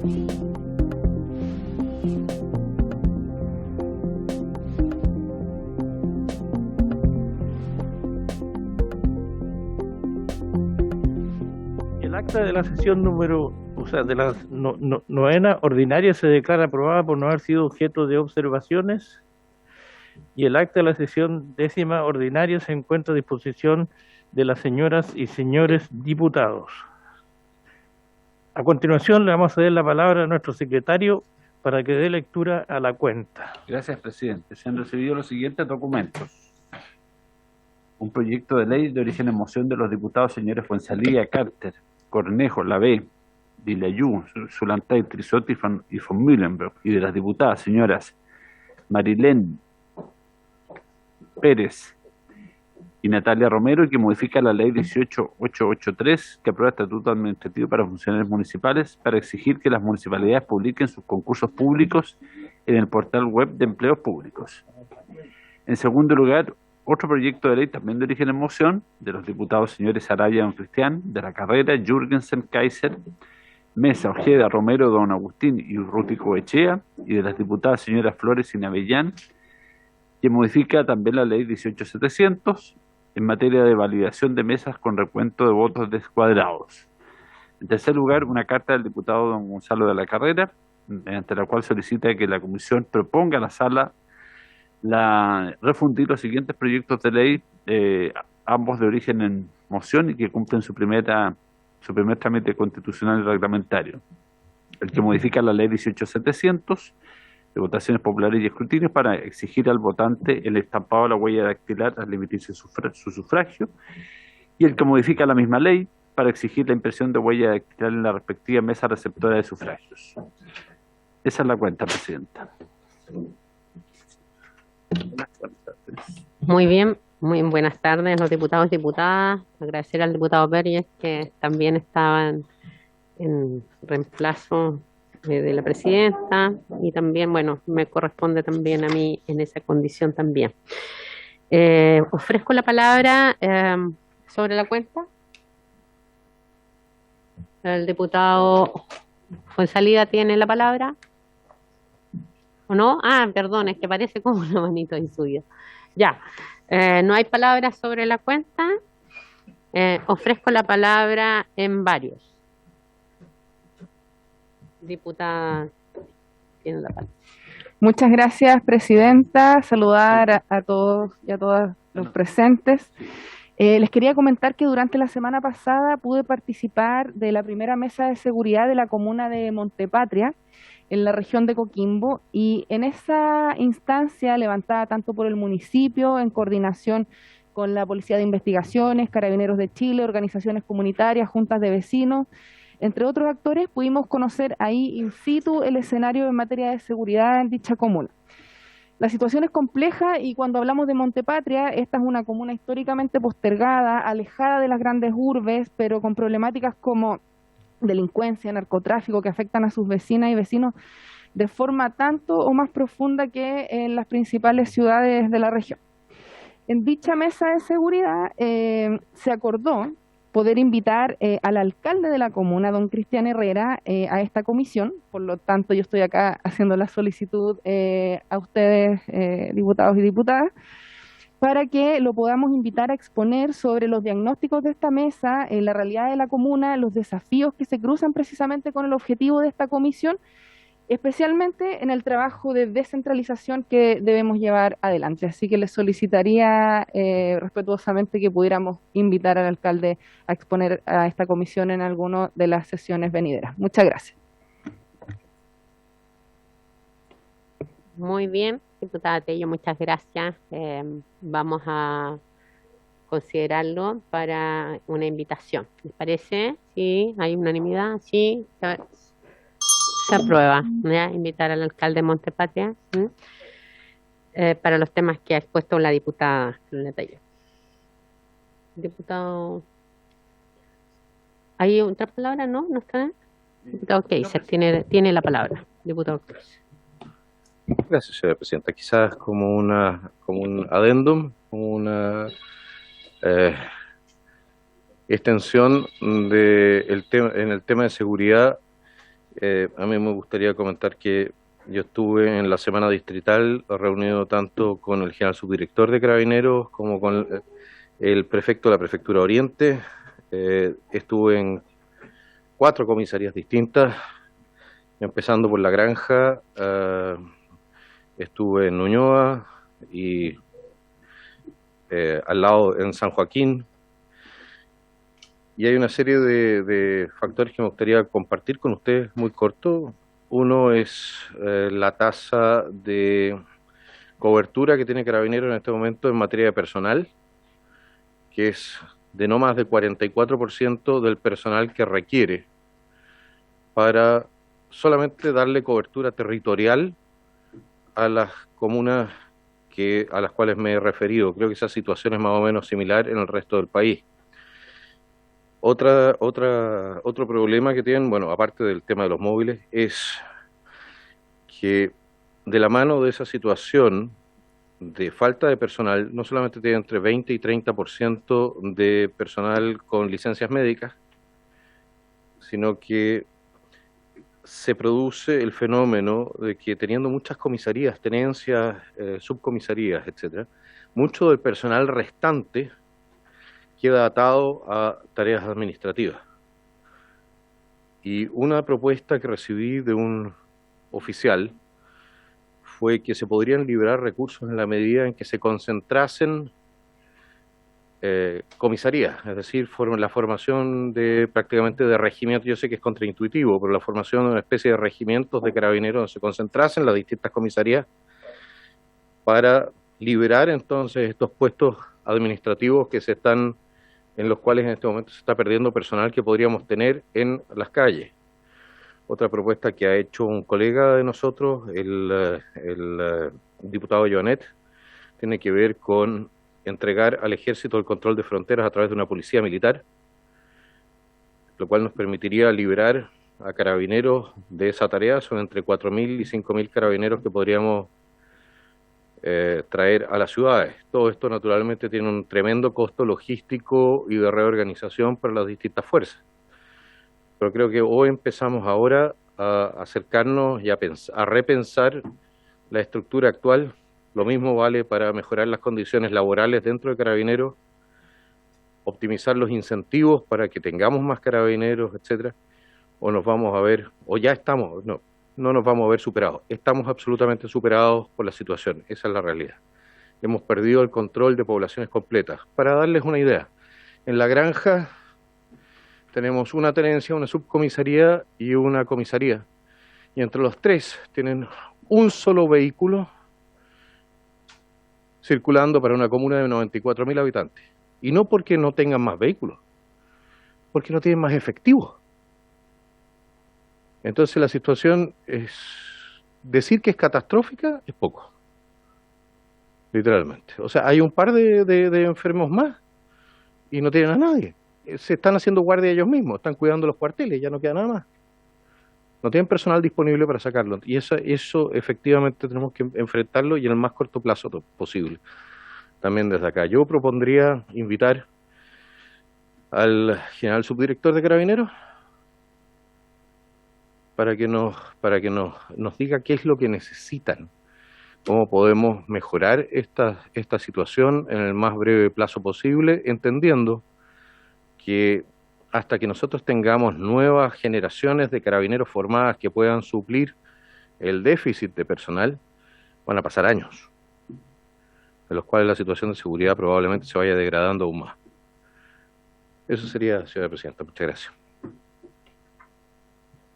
El acta de la sesión de la novena ordinaria se declara aprobada por no haber sido objeto de observaciones, y el acta de la sesión décima ordinaria se encuentra a disposición de las señoras y señores diputados. A continuación le vamos a dar la palabra a nuestro secretario para que dé lectura a la cuenta. Gracias, presidente. Se han recibido los siguientes documentos. Un proyecto de ley de origen en moción de los diputados señores Fuenzalía, Carter, Cornejo, Lavé, Vilayú, Zulantay, Trisotti y von Mühlenberg, y de las diputadas señoras Marilén Pérez y Natalia Romero, y que modifica la ley 18883, que aprueba el estatuto administrativo para funcionarios municipales, para exigir que las municipalidades publiquen sus concursos públicos en el portal web de empleos públicos. En segundo lugar, otro proyecto de ley también de origen en moción, de los diputados señores Araya, Don Cristian, de la Carrera, Jürgensen, Kaiser, Mesa, Ojeda, Romero, Don Agustín y Rútico Echea, y de las diputadas señoras Flores y Navellán, que modifica también la ley 18700 en materia de validación de mesas con recuento de votos descuadrados. En tercer lugar, una carta del diputado don Gonzalo de la Carrera, mediante la cual solicita que la comisión proponga a la sala refundir los siguientes proyectos de ley, ambos de origen en moción y que cumplen su primer trámite constitucional y reglamentario. El que modifica la ley 18700 de votaciones populares y escrutinios para exigir al votante el estampado de la huella dactilar al emitirse su sufragio, y el que modifica la misma ley para exigir la impresión de huella dactilar en la respectiva mesa receptora de sufragios. Esa es la cuenta, presidenta. Muy bien, muy buenas tardes los diputados y diputadas. Agradecer al diputado Pérez, que también estaba en reemplazo de la presidenta, y también, bueno, me corresponde también a mí en esa condición también. Ofrezco la palabra sobre la cuenta. El diputado Fuenzalía tiene la palabra. ¿O no? Ah, perdón, es que parece como una manito ahí suya. Ya, no hay palabras sobre la cuenta. Ofrezco la palabra en varios. Diputada, tiene la palabra. Muchas gracias, presidenta. Saludar a todos y a todas los presentes. Les quería comentar que durante la semana pasada pude participar de la primera mesa de seguridad de la comuna de Montepatria, en la región de Coquimbo, y en esa instancia, levantada tanto por el municipio en coordinación con la Policía de Investigaciones, Carabineros de Chile, organizaciones comunitarias, juntas de vecinos, entre otros actores, pudimos conocer ahí in situ el escenario en materia de seguridad en dicha comuna. La situación es compleja, y cuando hablamos de Montepatria, esta es una comuna históricamente postergada, alejada de las grandes urbes, pero con problemáticas como delincuencia, narcotráfico, que afectan a sus vecinas y vecinos de forma tanto o más profunda que en las principales ciudades de la región. En dicha mesa de seguridad se acordó poder invitar al alcalde de la comuna, don Cristian Herrera, a esta comisión. Por lo tanto, yo estoy acá haciendo la solicitud a ustedes, diputados y diputadas, para que lo podamos invitar a exponer sobre los diagnósticos de esta mesa, la realidad de la comuna, los desafíos que se cruzan precisamente con el objetivo de esta comisión, especialmente en el trabajo de descentralización que debemos llevar adelante. Así que les solicitaría respetuosamente que pudiéramos invitar al alcalde a exponer a esta comisión en alguna de las sesiones venideras. Muchas gracias. Muy bien, diputada Tello, muchas gracias. Vamos a considerarlo para una invitación. ¿Les parece? Sí, hay unanimidad. Sí, se aprueba, ¿ya? Invitar al alcalde de Montepatria para los temas que ha expuesto la diputada Tello. Diputado, ¿hay otra palabra? ¿No? ¿No está? Diputado Kaiser tiene la palabra. Diputado Kaiser. Gracias, señora presidenta. Quizás como un adendum, como una extensión en el tema de seguridad, A mí me gustaría comentar que yo estuve en la semana distrital reunido tanto con el general subdirector de Carabineros como con el prefecto de la Prefectura Oriente. Estuve en 4 comisarías distintas, empezando por La Granja, estuve en Ñuñoa y al lado en San Joaquín. Y hay una serie de factores que me gustaría compartir con ustedes muy corto. Uno es la tasa de cobertura que tiene Carabineros en este momento en materia de personal, que es de no más de 44% del personal que requiere para solamente darle cobertura territorial a las comunas a las cuales me he referido. Creo que esa situación es más o menos similar en el resto del país. Otro problema que tienen, bueno, aparte del tema de los móviles, es que de la mano de esa situación de falta de personal, no solamente tienen entre 20 y 30% de personal con licencias médicas, sino que se produce el fenómeno de que teniendo muchas comisarías, tenencias, subcomisarías, etcétera, mucho del personal restante queda atado a tareas administrativas. Y una propuesta que recibí de un oficial fue que se podrían liberar recursos en la medida en que se concentrasen comisarías, es decir, la formación prácticamente de regimientos. Yo sé que es contraintuitivo, pero la formación de una especie de regimientos de carabineros donde se concentrasen las distintas comisarías para liberar entonces estos puestos administrativos en los cuales en este momento se está perdiendo personal que podríamos tener en las calles. Otra propuesta que ha hecho un colega de nosotros, el diputado Joanet, tiene que ver con entregar al ejército el control de fronteras a través de una policía militar, lo cual nos permitiría liberar a carabineros de esa tarea. Son entre 4.000 y 5.000 carabineros que podríamos traer a las ciudades. Todo esto naturalmente tiene un tremendo costo logístico y de reorganización para las distintas fuerzas. Pero creo que hoy empezamos ahora a acercarnos y a repensar la estructura actual. Lo mismo vale para mejorar las condiciones laborales dentro de Carabineros, optimizar los incentivos para que tengamos más carabineros, etcétera, o nos vamos a ver, o ya estamos, no nos vamos a ver superados. Estamos absolutamente superados por la situación, esa es la realidad. Hemos perdido el control de poblaciones completas. Para darles una idea, en La Granja tenemos una tenencia, una subcomisaría y una comisaría. Y entre los 3 tienen un solo vehículo circulando para una comuna de 94.000 habitantes. Y no porque no tengan más vehículos, porque no tienen más efectivos. Entonces la situación decir que es catastrófica es poco, literalmente. O sea, hay un par de enfermos más y no tienen a nadie. Se están haciendo guardia ellos mismos, están cuidando los cuarteles, ya no queda nada más. No tienen personal disponible para sacarlo. Y eso efectivamente tenemos que enfrentarlo y en el más corto plazo posible. También desde acá. Yo propondría invitar al general subdirector de Carabineros para que nos diga qué es lo que necesitan, cómo podemos mejorar esta situación en el más breve plazo posible, entendiendo que hasta que nosotros tengamos nuevas generaciones de carabineros formadas que puedan suplir el déficit de personal, van a pasar años, en los cuales la situación de seguridad probablemente se vaya degradando aún más. Eso sería, señora presidenta. Muchas gracias.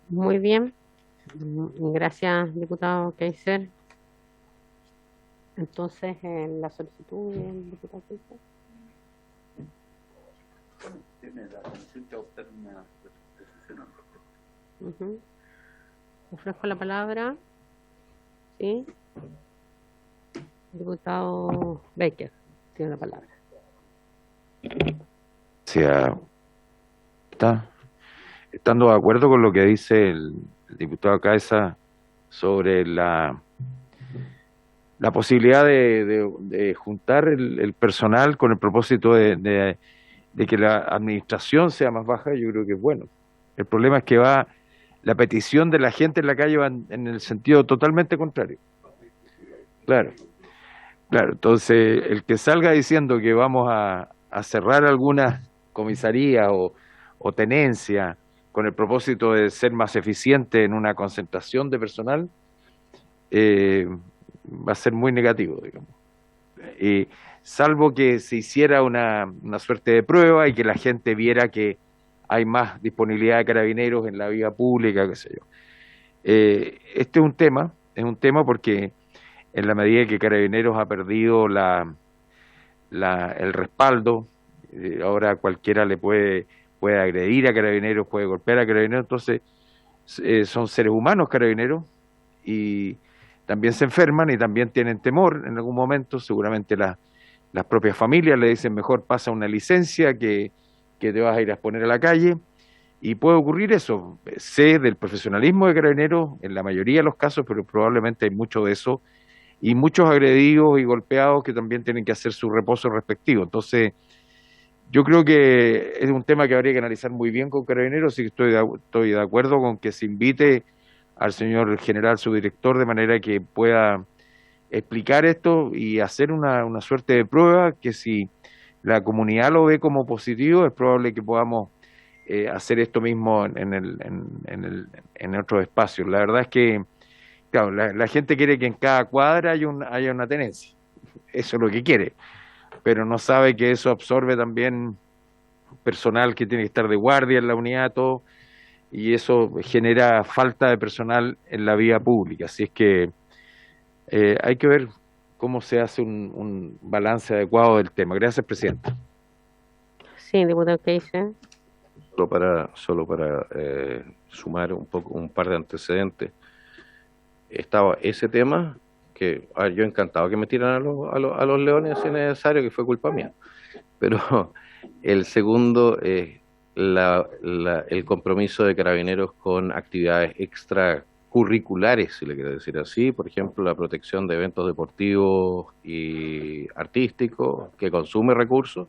Muy bien. Gracias, diputado Kaiser. Entonces, la solicitud del diputado Kaiser. Tiene la atención que adoptar una decisión al respecto. Ofrezco la palabra. ¿Sí? Diputado Baker tiene la palabra. Estando de acuerdo con lo que dice el diputado Caesa sobre la posibilidad de juntar el personal con el propósito de que la administración sea más baja, yo creo que es bueno. El problema es que la la petición de la gente en la calle va en el sentido totalmente contrario. Claro, claro. Entonces, el que salga diciendo que vamos a cerrar algunas comisarías o tenencias con el propósito de ser más eficiente en una concentración de personal, va a ser muy negativo, digamos. Salvo que se hiciera una suerte de prueba y que la gente viera que hay más disponibilidad de carabineros en la vía pública, qué sé yo. Este es un tema porque en la medida que Carabineros ha perdido el respaldo, ahora cualquiera puede agredir a Carabineros, puede golpear a Carabineros, entonces son seres humanos Carabineros y también se enferman y también tienen temor en algún momento, seguramente las propias familias le dicen mejor pasa una licencia que te vas a ir a exponer a la calle, y puede ocurrir eso. Sé del profesionalismo de Carabineros en la mayoría de los casos, pero probablemente hay mucho de eso, y muchos agredidos y golpeados que también tienen que hacer su reposo respectivo. Entonces, yo creo que es un tema que habría que analizar muy bien con Carabineros, y estoy de acuerdo con que se invite al señor general subdirector de manera que pueda explicar esto y hacer una suerte de prueba que si la comunidad lo ve como positivo, es probable que podamos hacer esto mismo en otros espacios. La verdad es que, claro, la gente quiere que en cada cuadra haya una tenencia. Eso es lo que quiere, pero no sabe que eso absorbe también personal que tiene que estar de guardia en la unidad, todo, y eso genera falta de personal en la vía pública. Así es que hay que ver cómo se hace un balance adecuado del tema. Gracias, presidenta. Sí, diputado, ¿qué dice? Solo para sumar un par de antecedentes. Estaba ese tema que yo encantado que me tiran a los leones si es necesario, que fue culpa mía. Pero el segundo es el compromiso de Carabineros con actividades extracurriculares, si le quiero decir así, por ejemplo, la protección de eventos deportivos y artísticos que consume recursos,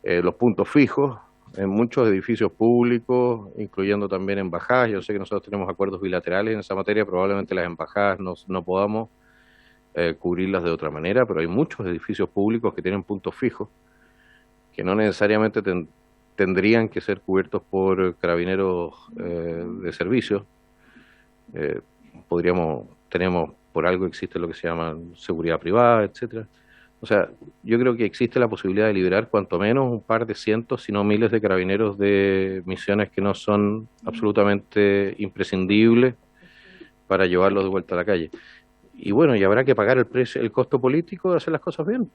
los puntos fijos en muchos edificios públicos, incluyendo también embajadas. Yo sé que nosotros tenemos acuerdos bilaterales en esa materia, probablemente las embajadas no podamos cubrirlas de otra manera, pero hay muchos edificios públicos que tienen puntos fijos que no necesariamente tendrían que ser cubiertos por Carabineros de servicio. Tenemos, por algo existe lo que se llama seguridad privada, etcétera. O sea, yo creo que existe la posibilidad de liberar cuanto menos un par de cientos, si no miles de carabineros de misiones que no son absolutamente imprescindibles para llevarlos de vuelta a la calle. Y bueno, y habrá que pagar el costo político de hacer las cosas bien.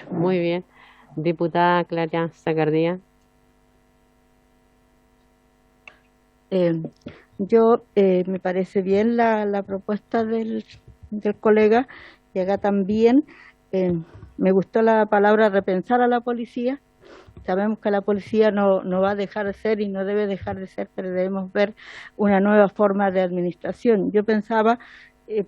Muy bien. Diputada Clara Zacardía. Me parece bien la propuesta del colega, y acá también me gustó la palabra repensar a la policía. Sabemos que la policía no va a dejar de ser y no debe dejar de ser, pero debemos ver una nueva forma de administración. Yo pensaba,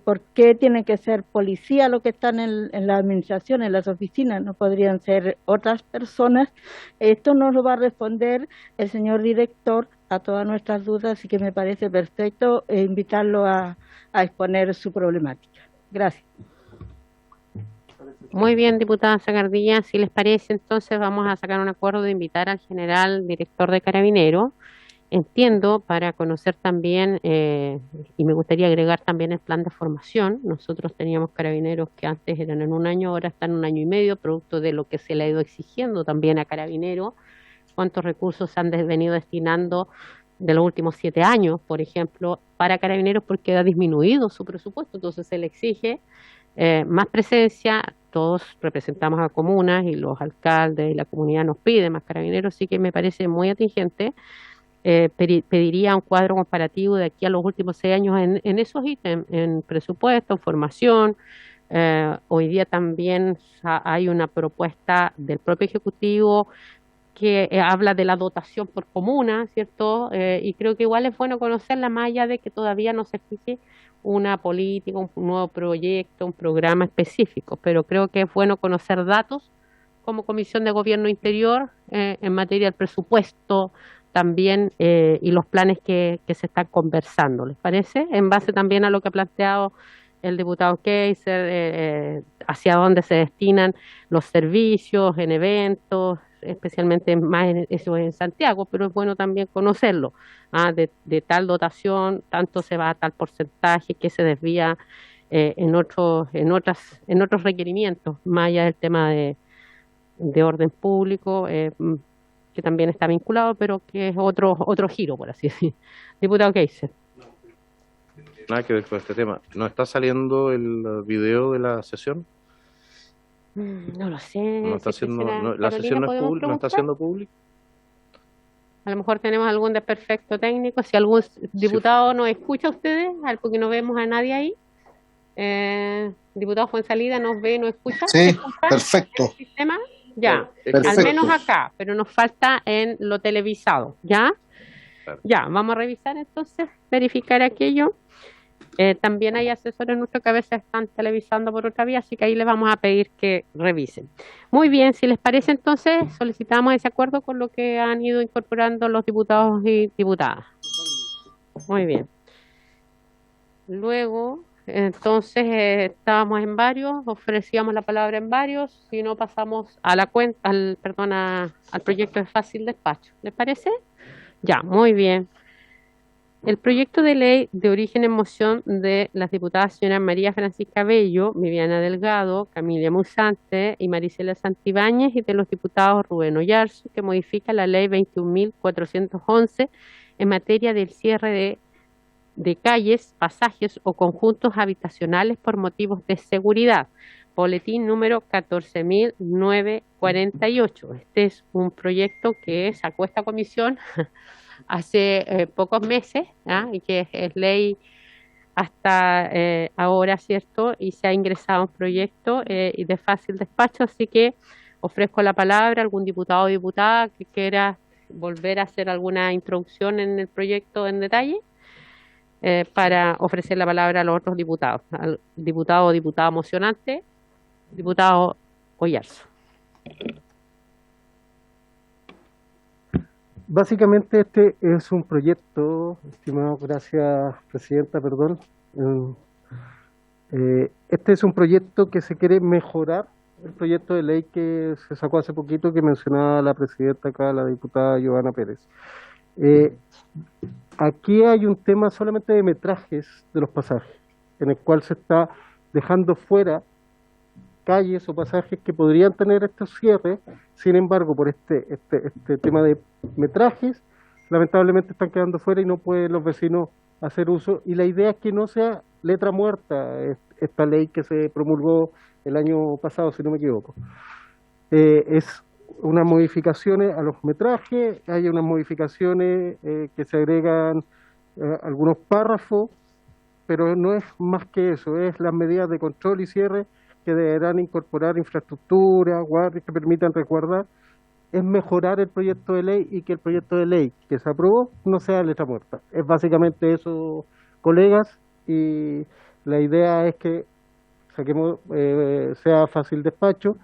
¿por qué tiene que ser policía lo que están en la administración, en las oficinas? ¿No podrían ser otras personas? Esto nos lo va a responder el señor director a todas nuestras dudas, así que me parece perfecto invitarlo a exponer su problemática. Gracias. Muy bien, diputada Zacardía, si les parece, entonces vamos a sacar un acuerdo de invitar al general director de Carabineros. Entiendo, para conocer también, y me gustaría agregar también el plan de formación. Nosotros teníamos carabineros que antes eran en un año, ahora están en un año y medio, producto de lo que se le ha ido exigiendo también a Carabineros. Cuántos recursos se han venido destinando de los últimos 7 años, por ejemplo, para Carabineros, porque ha disminuido su presupuesto, entonces se le exige más presencia. Todos representamos a comunas y los alcaldes y la comunidad nos piden más Carabineros, así que me parece muy atingente. Pediría un cuadro comparativo de aquí a los últimos 6 años en esos ítems, en presupuesto, en formación. Hoy día también hay una propuesta del propio Ejecutivo que habla de la dotación por comuna, ¿cierto? Y creo que igual es bueno conocerla, más allá de que todavía no se exige una política, un nuevo proyecto, un programa específico, pero creo que es bueno conocer datos como Comisión de Gobierno Interior en materia del presupuesto también y los planes que se están conversando, ¿les parece? En base también a lo que ha planteado el diputado Kaiser, hacia dónde se destinan los servicios en eventos, especialmente más eso en Santiago, pero es bueno también conocerlo, de tal dotación, tanto se va a tal porcentaje que se desvía en otros requerimientos, más allá del tema de orden público, que también está vinculado, pero que es otro giro, por así decir. Diputado Kaiser. Nada que ver con este tema. ¿No está saliendo el video de la sesión? No lo sé. No está si haciendo, será- la Carolina, sesión no, ¿podemos no está preguntar? siendo pública. A lo mejor tenemos algún desperfecto técnico. Si algún diputado nos escucha a ustedes, porque no vemos a nadie ahí. Diputado Fuenzalida, ¿nos ve, nos escucha? Sí, ¿Se escucha perfecto. el sistema? Ya, Es que- al Perfecto. menos acá, pero nos falta en lo televisado, ¿ya? Claro. Ya, vamos a revisar entonces, verificar aquello. También hay asesores nuestros que a veces están televisando por otra vía, así que ahí les vamos a pedir que revisen. Muy bien, si les parece entonces, solicitamos ese acuerdo con lo que han ido incorporando los diputados y diputadas. Muy bien. Luego, entonces, estábamos en varios, ofrecíamos la palabra en varios, si no pasamos a la cuenta, al proyecto de fácil despacho. ¿Les parece? Ya, muy bien. El proyecto de ley de origen en moción de las diputadas señora María Francisca Bello, Viviana Delgado, Camila Musante y Marisela Santibáñez y de los diputados Rubén Oyarzo, que modifica la ley 21.411 en materia del cierre de calles, pasajes o conjuntos habitacionales por motivos de seguridad. Boletín número 14.948. Este es un proyecto que sacó esta comisión hace pocos meses, y que es ley hasta ahora, ¿cierto? Y se ha ingresado un proyecto y de fácil despacho, así que ofrezco la palabra a algún diputado o diputada que quiera volver a hacer alguna introducción en el proyecto en detalle, para ofrecer la palabra a los otros diputados. Al diputado o diputada mocionante, diputado Oyarzo. Básicamente este es un proyecto, estimado, gracias Presidenta, perdón. Este es un proyecto que se quiere mejorar el proyecto de ley que se sacó hace poquito, que mencionaba la Presidenta acá, la diputada Giovanna Pérez. Aquí hay un tema solamente de metrajes de los pasajes, en el cual se está dejando fuera calles o pasajes que podrían tener estos cierres. Sin embargo, por este tema de metrajes, lamentablemente están quedando fuera y no pueden los vecinos hacer uso. Y la idea es que no sea letra muerta esta ley que se promulgó el año pasado, si no me equivoco. Es unas modificaciones a los metrajes, hay unas modificaciones que se agregan algunos párrafos, pero no es más que eso, es las medidas de control y cierre que deberán incorporar infraestructura, guardias que permitan resguardar, es mejorar el proyecto de ley y que el proyecto de ley que se aprobó no sea letra muerta. Es básicamente eso, colegas, y la idea es que saquemos, sea fácil despacho,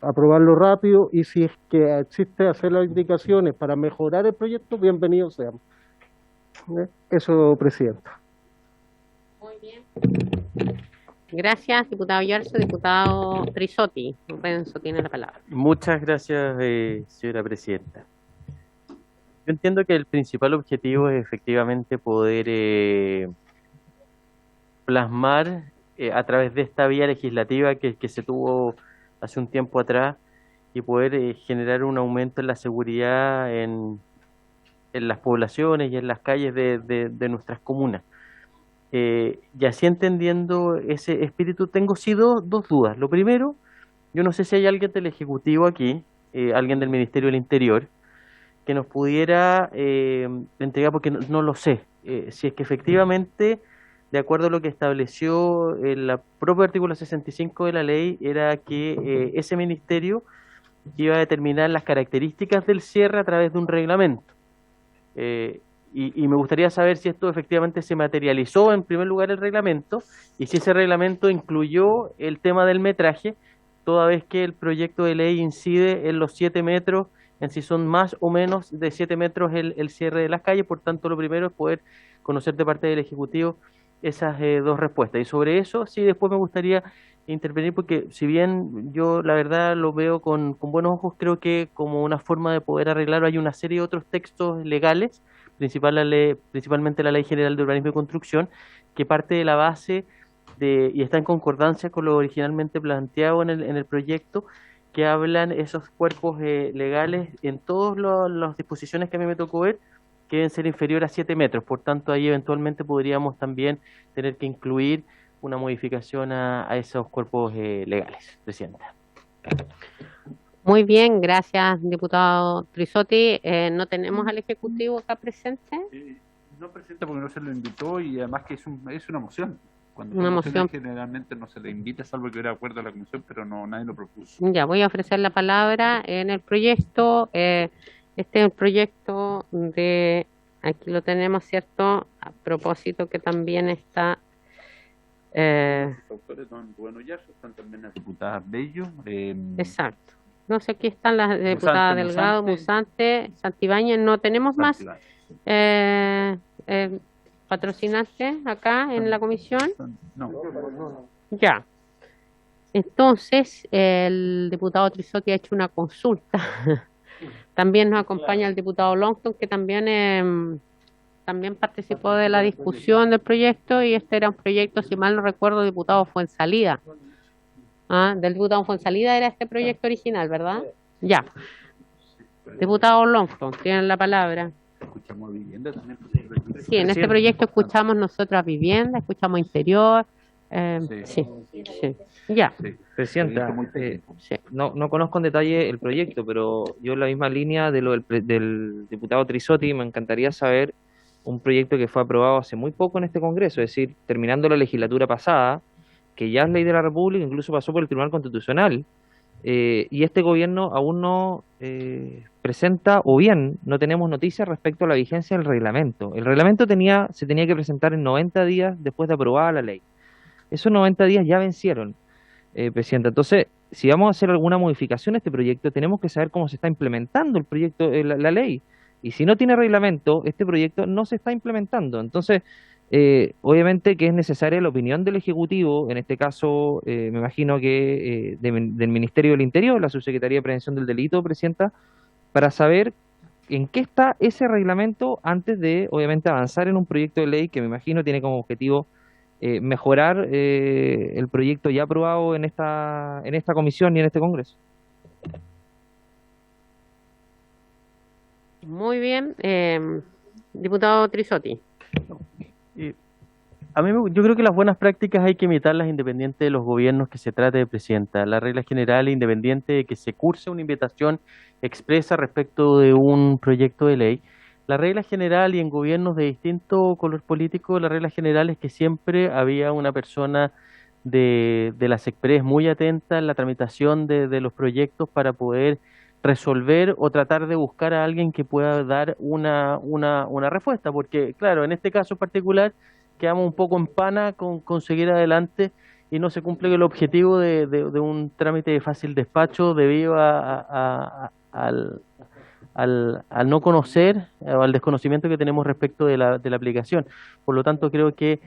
aprobarlo rápido, y si es que existe hacer las indicaciones para mejorar el proyecto, bienvenidos sean. Eso, Presidenta. Muy bien. Gracias, diputado Yarzo. Diputado Trisotti. Renzo tiene la palabra. Muchas gracias, señora Presidenta. Yo entiendo que el principal objetivo es efectivamente poder plasmar a través de esta vía legislativa que se tuvo hace un tiempo atrás, y poder generar un aumento en la seguridad en las poblaciones y en las calles de nuestras comunas. Y así, entendiendo ese espíritu, tengo dos dudas. Lo primero, yo no sé si hay alguien del Ejecutivo aquí, alguien del Ministerio del Interior, que nos pudiera entregar, porque no lo sé, si es que efectivamente, de acuerdo a lo que estableció el propio artículo 65 de la ley, era que ese ministerio iba a determinar las características del cierre a través de un reglamento. Y me gustaría saber si esto efectivamente se materializó en primer lugar el reglamento, y si ese reglamento incluyó el tema del metraje, toda vez que el proyecto de ley incide en los 7 metros, en si son más o menos de 7 metros el cierre de las calles. Por tanto, lo primero es poder conocer de parte del Ejecutivo esas dos respuestas. Y sobre eso, sí, después me gustaría intervenir, porque si bien yo la verdad lo veo con buenos ojos, creo que como una forma de poder arreglarlo hay una serie de otros textos legales, principalmente la Ley General de Urbanismo y Construcción, que parte de la base y está en concordancia con lo originalmente planteado en el proyecto, que hablan esos cuerpos legales en todas las disposiciones que a mí me tocó ver, que deben ser inferior a 7 metros. Por tanto, ahí eventualmente podríamos también tener que incluir una modificación a esos cuerpos legales, Presidenta. Muy bien, gracias, diputado Trisotti. No tenemos al Ejecutivo acá presente. No, Presidenta, porque no se lo invitó y además que es una moción. Cuando Una son moción. mociones, generalmente no se le invita, salvo que hubiera acuerdo a la comisión, pero no, nadie lo propuso. Ya, voy a ofrecer la palabra en el proyecto. Este es el proyecto de, aquí lo tenemos, ¿cierto? A propósito que también está... Los autores son Rubén Ollarzo, están también las diputadas Bello. Exacto. No sé, aquí están las diputadas Delgado, Musante, Santibáñez. No tenemos más patrocinantes acá en la comisión. No. Ya. Entonces, el diputado Trisotti ha hecho una consulta. También nos acompaña el diputado Longton, que también participó de la discusión del proyecto, y este era un proyecto, si mal no recuerdo, diputado Fuenzalida. Del diputado Fuenzalida era este proyecto original, ¿verdad? Ya. Diputado Longton, tienen la palabra. Escuchamos vivienda también. Sí, en este proyecto escuchamos nosotras vivienda, escuchamos interior. Sí. Ya. Presidenta, no conozco en detalle el proyecto, pero yo en la misma línea de lo del diputado Trisotti me encantaría saber un proyecto que fue aprobado hace muy poco en este Congreso, es decir, terminando la legislatura pasada, que ya es ley de la República, incluso pasó por el Tribunal Constitucional, y este gobierno aún no presenta, o bien no tenemos noticias respecto a la vigencia del reglamento. El reglamento se tenía que presentar en 90 días después de aprobada la ley. Esos 90 días ya vencieron, Presidenta. Entonces, si vamos a hacer alguna modificación a este proyecto, tenemos que saber cómo se está implementando el proyecto, la ley. Y si no tiene reglamento, este proyecto no se está implementando. Entonces, obviamente que es necesaria la opinión del Ejecutivo, en este caso, me imagino que del Ministerio del Interior, la Subsecretaría de Prevención del Delito, Presidenta, para saber en qué está ese reglamento antes de, obviamente, avanzar en un proyecto de ley que me imagino tiene como objetivo mejorar el proyecto ya aprobado en esta comisión y en este Congreso. Muy bien. Diputado Trisotti. Yo creo que las buenas prácticas hay que imitarlas independiente de los gobiernos que se trate de, Presidenta. La regla general, independiente de que se curse una invitación expresa respecto de un proyecto de ley, la regla general, y en gobiernos de distinto color político, la regla general es que siempre había una persona de la SECPRES muy atenta en la tramitación de los proyectos para poder resolver o tratar de buscar a alguien que pueda dar una respuesta, porque claro, en este caso particular quedamos un poco en pana con seguir adelante y no se cumple el objetivo de un trámite de fácil despacho debido al no conocer o al desconocimiento que tenemos respecto de la aplicación. Por lo tanto, creo que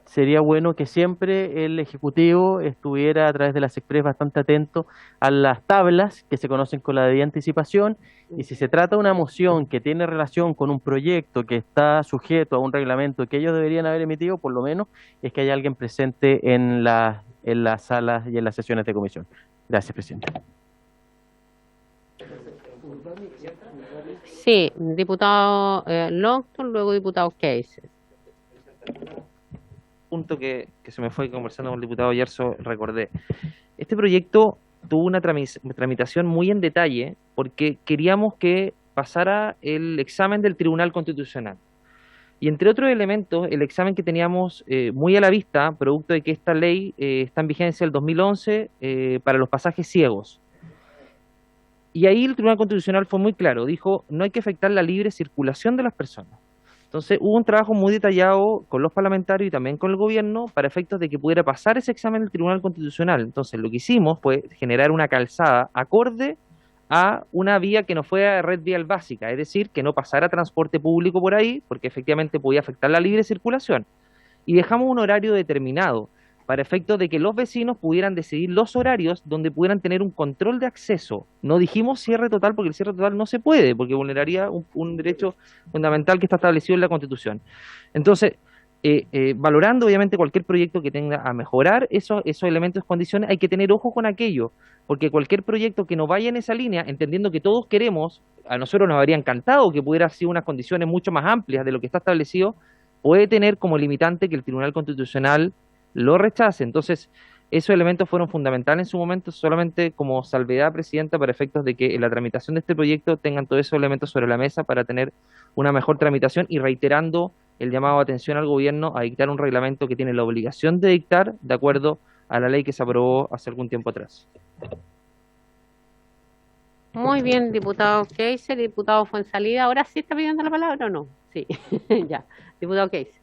sería bueno que siempre el Ejecutivo estuviera a través de la SECPRES bastante atento a las tablas que se conocen con la debida anticipación, y si se trata de una moción que tiene relación con un proyecto que está sujeto a un reglamento que ellos deberían haber emitido, por lo menos es que haya alguien presente en las salas y en las sesiones de comisión. Gracias, Presidente. Sí, diputado Longton, luego diputado Case. Punto que se me fue conversando con el diputado Yerso, recordé. Este proyecto tuvo una tramitación muy en detalle porque queríamos que pasara el examen del Tribunal Constitucional. Y entre otros elementos, el examen que teníamos muy a la vista, producto de que esta ley está en vigencia del 2011 para los pasajes ciegos. Y ahí el Tribunal Constitucional fue muy claro, dijo, no hay que afectar la libre circulación de las personas. Entonces hubo un trabajo muy detallado con los parlamentarios y también con el gobierno para efectos de que pudiera pasar ese examen del Tribunal Constitucional. Entonces lo que hicimos fue generar una calzada acorde a una vía que no fuera red vial básica, es decir, que no pasara transporte público por ahí, porque efectivamente podía afectar la libre circulación. Y dejamos un horario determinado para efectos de que los vecinos pudieran decidir los horarios donde pudieran tener un control de acceso. No dijimos cierre total porque el cierre total no se puede, porque vulneraría un derecho fundamental que está establecido en la Constitución. Entonces, valorando obviamente cualquier proyecto que tenga a mejorar esos elementos y condiciones, hay que tener ojo con aquello, porque cualquier proyecto que no vaya en esa línea, entendiendo que todos queremos, a nosotros nos habría encantado que pudiera ser unas condiciones mucho más amplias de lo que está establecido, puede tener como limitante que el Tribunal Constitucional lo rechace. Entonces, esos elementos fueron fundamentales en su momento, solamente como salvedad, Presidenta, para efectos de que en la tramitación de este proyecto tengan todos esos elementos sobre la mesa para tener una mejor tramitación y reiterando el llamado de atención al gobierno a dictar un reglamento que tiene la obligación de dictar de acuerdo a la ley que se aprobó hace algún tiempo atrás. Muy bien, diputado Keiser, diputado Fuenzalida. ¿Ahora sí está pidiendo la palabra o no? Sí, ya. Diputado Keiser.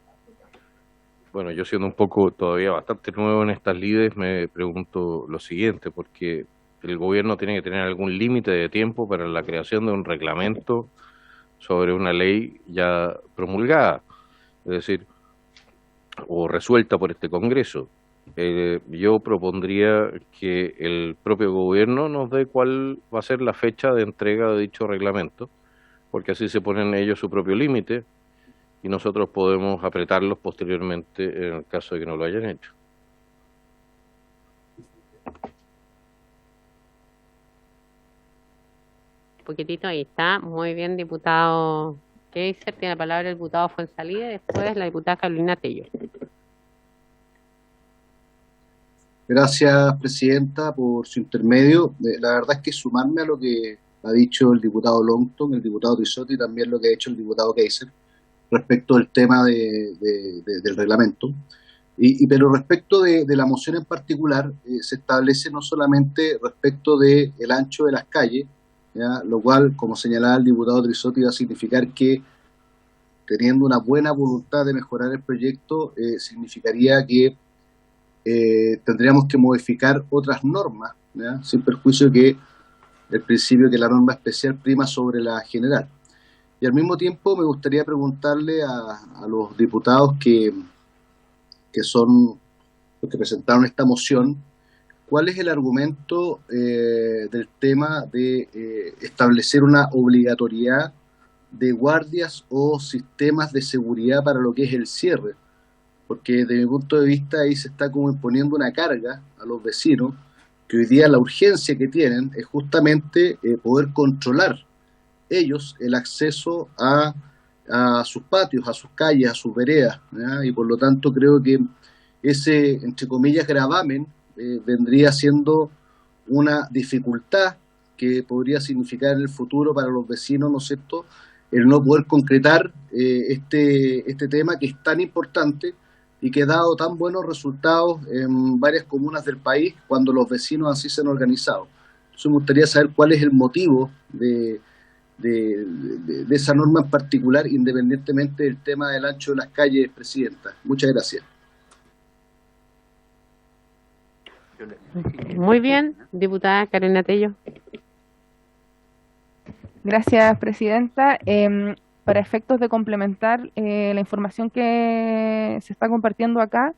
Bueno, yo siendo un poco todavía bastante nuevo en estas lides, me pregunto lo siguiente, porque el gobierno tiene que tener algún límite de tiempo para la creación de un reglamento sobre una ley ya promulgada, es decir, o resuelta por este Congreso. Yo propondría que el propio gobierno nos dé cuál va a ser la fecha de entrega de dicho reglamento, porque así se ponen ellos su propio límite y nosotros podemos apretarlos posteriormente en el caso de que no lo hayan hecho. Un poquitito ahí está. Muy bien, diputado Keiser. Tiene la palabra el diputado Fuenzalida y después la diputada Carolina Tello. Gracias, Presidenta, por su intermedio. La verdad es que sumarme a lo que ha dicho el diputado Longton, el diputado Trisotti y también lo que ha dicho el diputado Keiser respecto del tema del reglamento. Pero respecto de la moción en particular, se establece no solamente respecto del ancho de las calles, ¿ya? Lo cual, como señalaba el diputado Trisotti, va a significar que teniendo una buena voluntad de mejorar el proyecto, significaría que tendríamos que modificar otras normas, ¿ya? Sin perjuicio que el principio que la norma especial prima sobre la general. Y al mismo tiempo me gustaría preguntarle a los diputados que son los que presentaron esta moción, ¿cuál es el argumento del tema de establecer una obligatoriedad de guardias o sistemas de seguridad para lo que es el cierre? Porque desde mi punto de vista ahí se está como imponiendo una carga a los vecinos, que hoy día la urgencia que tienen es justamente poder controlar ellos el acceso a sus patios, a sus calles, a sus veredas, ¿ya? Y por lo tanto creo que ese, entre comillas, gravamen vendría siendo una dificultad que podría significar en el futuro para los vecinos, ¿no es cierto?, el no poder concretar este tema que es tan importante y que ha dado tan buenos resultados en varias comunas del país cuando los vecinos así se han organizado. Entonces me gustaría saber cuál es el motivo de esa norma en particular, independientemente del tema del ancho de las calles, Presidenta. Muchas gracias. Muy bien, diputada Carolina Tello. Gracias, Presidenta. Para efectos de complementar la información que se está compartiendo acá,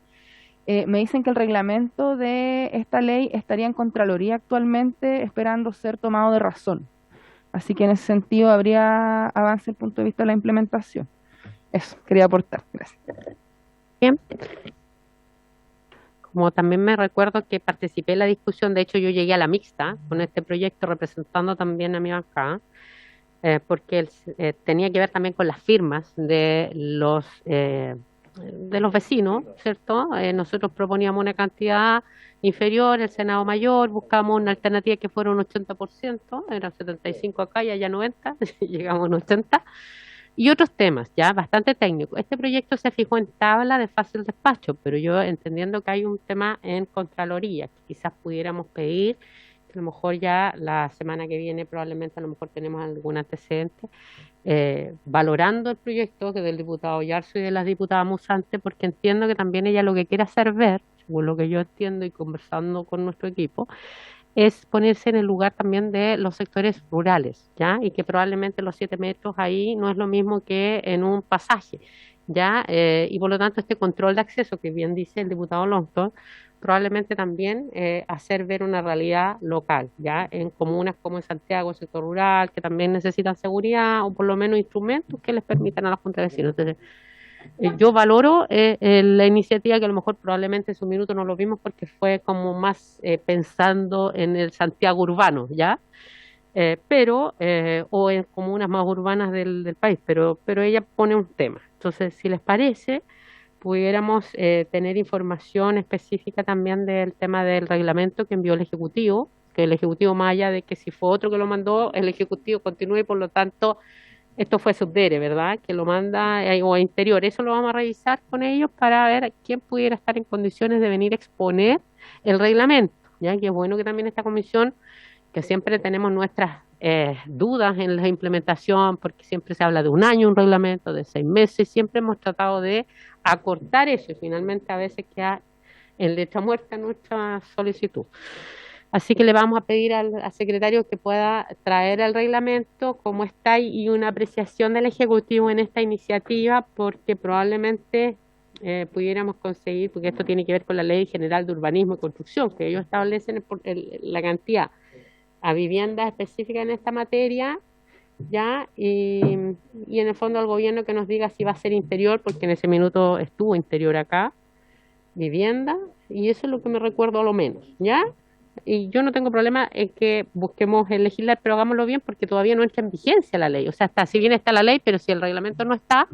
me dicen que el reglamento de esta ley estaría en Contraloría actualmente esperando ser tomado de razón. Así que en ese sentido habría avance desde el punto de vista de la implementación. Eso, quería aportar. Gracias. Bien. Como también me recuerdo que participé en la discusión, de hecho yo llegué a la mixta con este proyecto representando también a mi bancada, porque tenía que ver también con las firmas de los vecinos, ¿cierto? Nosotros proponíamos una cantidad inferior, el Senado mayor, buscamos una alternativa que fuera un 80%, eran 75 acá y allá 90, llegamos a un 80%, y otros temas ya bastante técnicos. Este proyecto se fijó en tabla de fácil despacho, pero yo entendiendo que hay un tema en Contraloría, que quizás pudiéramos pedir que lo mejor ya la semana que viene probablemente a lo mejor tenemos algún antecedente, valorando el proyecto que del diputado Yarzo y de la diputada Musante, porque entiendo que también ella lo que quiere hacer ver, según lo que yo entiendo y conversando con nuestro equipo, es ponerse en el lugar también de los sectores rurales, ¿ya? Y que probablemente los 7 metros ahí no es lo mismo que en un pasaje, ¿ya? Y por lo tanto este control de acceso, que bien dice el diputado Longton, probablemente también hacer ver una realidad local, ¿ya? En comunas como en Santiago, sector rural, que también necesitan seguridad o por lo menos instrumentos que les permitan a la Junta de Vecinos. Entonces, yo valoro la iniciativa, que a lo mejor probablemente en su minuto no lo vimos porque fue como más pensando en el Santiago urbano, ¿ya? O en comunas más urbanas del país, pero ella pone un tema. Entonces, si les parece, pudiéramos tener información específica también del tema del reglamento que envió el Ejecutivo, que el Ejecutivo, más allá de que si fue otro que lo mandó, el Ejecutivo continúe y por lo tanto esto fue subdere, ¿verdad? Que lo manda o a Interior. Eso lo vamos a revisar con ellos para ver quién pudiera estar en condiciones de venir a exponer el reglamento, ¿ya? Que es bueno que también esta comisión, que siempre tenemos nuestras dudas en la implementación, porque siempre se habla de un año, un reglamento, de 6 meses, siempre hemos tratado de acortar eso y finalmente a veces queda en letra muerta nuestra solicitud. Así que le vamos a pedir al secretario que pueda traer el reglamento como está y una apreciación del Ejecutivo en esta iniciativa, porque probablemente pudiéramos conseguir, porque esto tiene que ver con la Ley General de Urbanismo y Construcción, que ellos establecen la cantidad a viviendas específicas en esta materia, ¿ya? Y en el fondo al gobierno que nos diga si va a ser Interior, porque en ese minuto estuvo Interior acá, vivienda, y eso es lo que me recuerdo a lo menos, ¿ya? Y yo no tengo problema en que busquemos el legislar, pero hagámoslo bien porque todavía no entra en vigencia la ley. O sea, si bien está la ley, pero si el reglamento no está,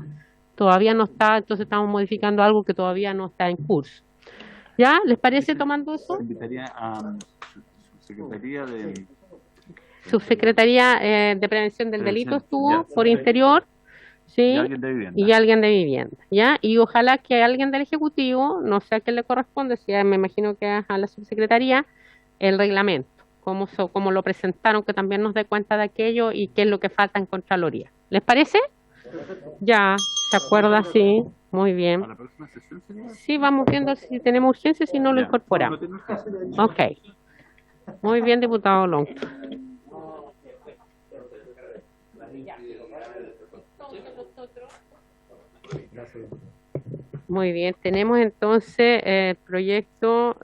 todavía no está, entonces estamos modificando algo que todavía no está en curso. ¿Ya? ¿Les parece tomando eso? Invitaría a Subsecretaría de... Subsecretaría de Prevención del Delito estuvo por Interior, ¿sí? Y alguien de vivienda. Y alguien de vivienda, ¿ya? Y ojalá que alguien del Ejecutivo, no sé a quién le corresponde, si me imagino que a la Subsecretaría, el reglamento, cómo lo presentaron, que también nos dé cuenta de aquello y qué es lo que falta en Contraloría. ¿Les parece? Ya, ¿se acuerda? Sí, muy bien. ¿Para la próxima sesión sería? Sí, vamos viendo si tenemos urgencia, si no lo incorporamos. Ok. Muy bien, diputado Long. Muy bien, tenemos entonces el proyecto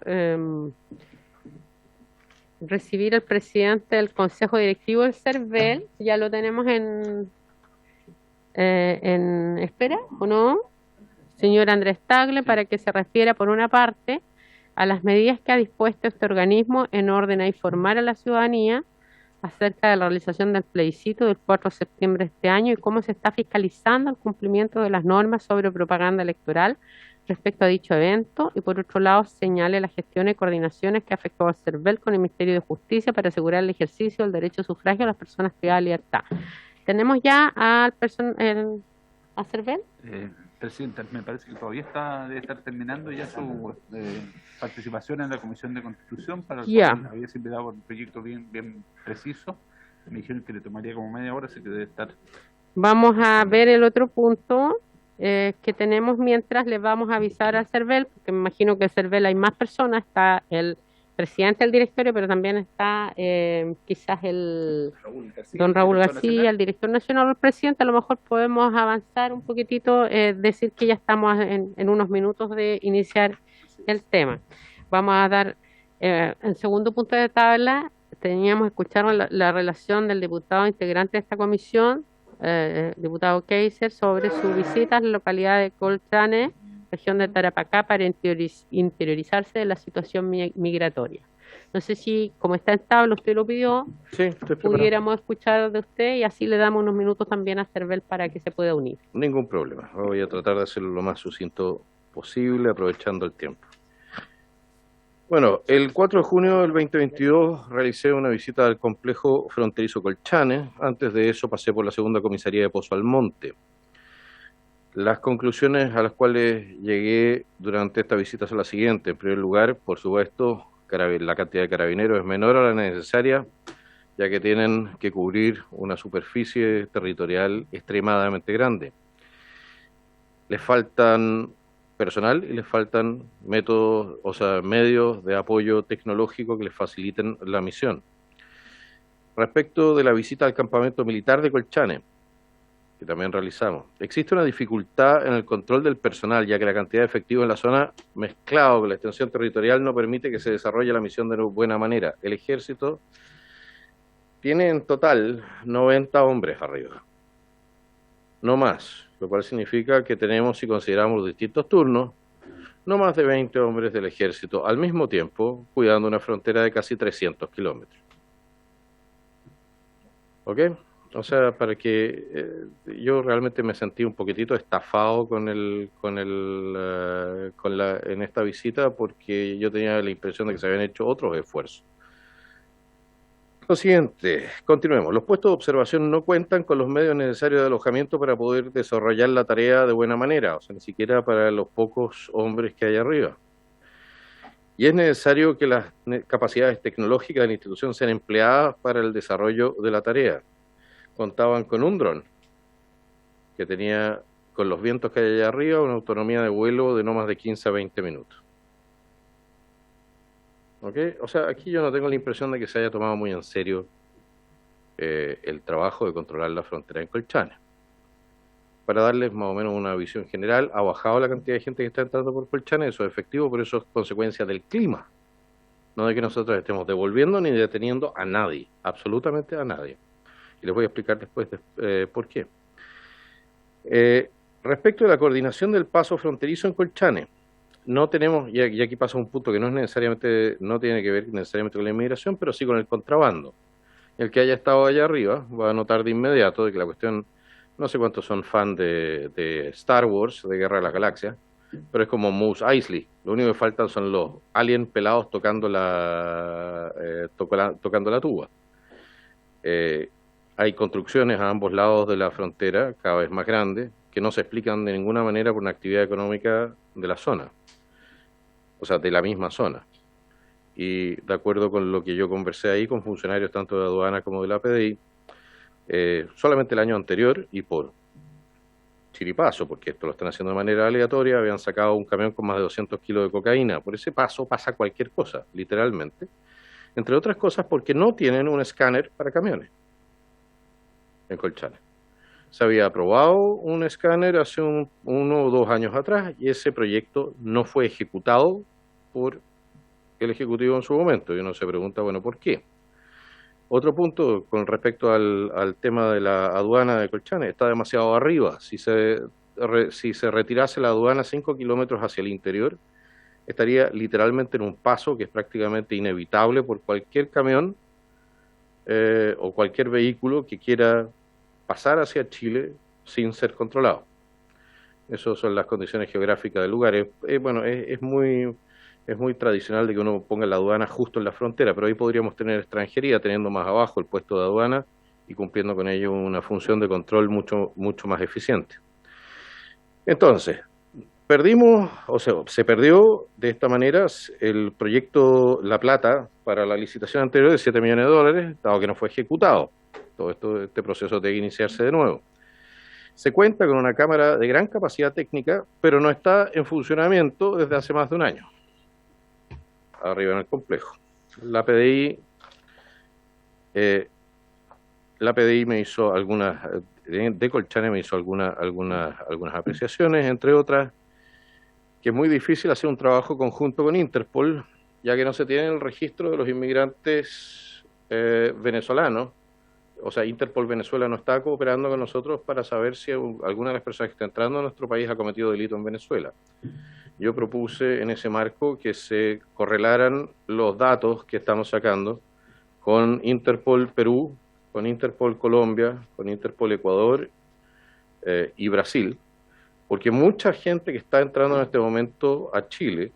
recibir al presidente del Consejo Directivo del CERVEL, ya lo tenemos en espera, ¿o no? Señor Andrés Tagle, para que se refiera por una parte a las medidas que ha dispuesto este organismo en orden a informar a la ciudadanía acerca de la realización del plebiscito del 4 de septiembre de este año y cómo se está fiscalizando el cumplimiento de las normas sobre propaganda electoral respecto a dicho evento, y por otro lado señale las gestiones y coordinaciones que afectó al CERVEL con el Ministerio de Justicia para asegurar el ejercicio del derecho a sufragio a las personas privadas de libertad. ¿Tenemos ya al CERVEL? Presidenta, me parece que todavía debe estar terminando ya su participación en la Comisión de Constitución, para el cual había invitado por un proyecto bien preciso. Me dijeron que le tomaría como media hora, así que debe estar. Vamos a ver el otro punto que tenemos mientras les vamos a avisar al CERVEL, porque me imagino que el CERVEL hay más personas, está el presidente del directorio, pero también está quizás don Raúl García, el director nacional o el presidente. A lo mejor podemos avanzar un poquitito, decir que ya estamos en unos minutos de iniciar el tema. Vamos a dar, en segundo punto de tabla, teníamos que escuchar la relación del diputado integrante de esta comisión, diputado Keiser, sobre su visita a la localidad de Colchane, región de Tarapacá, para interiorizarse de la situación migratoria. No sé si, como está en tabla, usted lo pidió, sí, pudiéramos escuchar de usted y así le damos unos minutos también a CERVEL para que se pueda unir. Ningún problema, voy a tratar de hacerlo lo más sucinto posible, aprovechando el tiempo. Bueno, el 4 de junio del 2022 realicé una visita al complejo fronterizo Colchane. Antes de eso pasé por la segunda comisaría de Pozo Almonte. Las conclusiones a las cuales llegué durante esta visita son las siguientes. En primer lugar, por supuesto, la cantidad de carabineros es menor a la necesaria, ya que tienen que cubrir una superficie territorial extremadamente grande. Les faltan personal y les faltan métodos, o sea, medios de apoyo tecnológico que les faciliten la misión. Respecto de la visita al campamento militar de Colchane, que también realizamos, existe una dificultad en el control del personal, ya que la cantidad de efectivos en la zona, mezclado con la extensión territorial, no permite que se desarrolle la misión de buena manera. El ejército tiene en total 90 hombres arriba, no más, lo cual significa que tenemos, si consideramos los distintos turnos, no más de 20 hombres del ejército al mismo tiempo, cuidando una frontera de casi 300 kilómetros. ¿Ok? O sea, para que yo realmente me sentí un poquitito estafado en esta visita, porque yo tenía la impresión de que se habían hecho otros esfuerzos. Lo siguiente, continuemos. Los puestos de observación no cuentan con los medios necesarios de alojamiento para poder desarrollar la tarea de buena manera, o sea, ni siquiera para los pocos hombres que hay arriba. Y es necesario que las capacidades tecnológicas de la institución sean empleadas para el desarrollo de la tarea. Contaban con un dron que tenía, con los vientos que hay allá arriba, una autonomía de vuelo de no más de 15 a 20 minutos. ¿Ok? O sea, aquí yo no tengo la impresión de que se haya tomado muy en serio el trabajo de controlar la frontera en Colchane. Para darles más o menos una visión general, ha bajado la cantidad de gente que está entrando por Colchane, eso es efectivo, pero eso es consecuencia del clima. No de que nosotros estemos devolviendo ni deteniendo a nadie, absolutamente a nadie. Y les voy a explicar después por qué. Respecto de la coordinación del paso fronterizo en Colchane, no tenemos, y aquí pasa un punto que no tiene que ver necesariamente con la inmigración, pero sí con el contrabando. El que haya estado allá arriba va a notar de inmediato de que la cuestión, no sé cuántos son fan de Star Wars, de Guerra de las Galaxias, pero es como Mos Eisley. Lo único que faltan son los aliens pelados tocando la tuba. Hay construcciones a ambos lados de la frontera, cada vez más grandes, que no se explican de ninguna manera por una actividad económica de la zona, o sea, de la misma zona. Y de acuerdo con lo que yo conversé ahí con funcionarios tanto de aduana como de la PDI, solamente el año anterior, y por chiripazo, porque esto lo están haciendo de manera aleatoria, habían sacado un camión con más de 200 kilos de cocaína. Por ese paso pasa cualquier cosa, literalmente. Entre otras cosas porque no tienen un escáner para camiones en Colchane. Se había aprobado un escáner hace 1 o 2 años atrás y ese proyecto no fue ejecutado por el Ejecutivo en su momento. Y uno se pregunta, bueno, ¿por qué? Otro punto con respecto al tema de la aduana de Colchane, está demasiado arriba. Si se retirase la aduana 5 kilómetros hacia el interior, estaría literalmente en un paso que es prácticamente inevitable por cualquier camión o cualquier vehículo que quiera pasar hacia Chile sin ser controlado. Esas son las condiciones geográficas del lugar. Bueno, es muy tradicional de que uno ponga la aduana justo en la frontera, pero ahí podríamos tener extranjería teniendo más abajo el puesto de aduana y cumpliendo con ello una función de control mucho más eficiente. Entonces, se perdió de esta manera el proyecto La Plata para la licitación anterior de $7 millones, dado que no fue ejecutado. Todo este proceso debe iniciarse de nuevo. Se cuenta con una cámara de gran capacidad técnica, pero no está en funcionamiento desde hace más de 1 año, arriba en el complejo. La PDI me hizo de Colchane me hizo algunas apreciaciones, entre otras, que es muy difícil hacer un trabajo conjunto con Interpol, ya que no se tiene el registro de los inmigrantes venezolanos. O sea, Interpol Venezuela no está cooperando con nosotros para saber si alguna de las personas que está entrando a nuestro país ha cometido delito en Venezuela. Yo propuse en ese marco que se correlaran los datos que estamos sacando con Interpol Perú, con Interpol Colombia, con Interpol Ecuador y Brasil, porque mucha gente que está entrando en este momento a Chile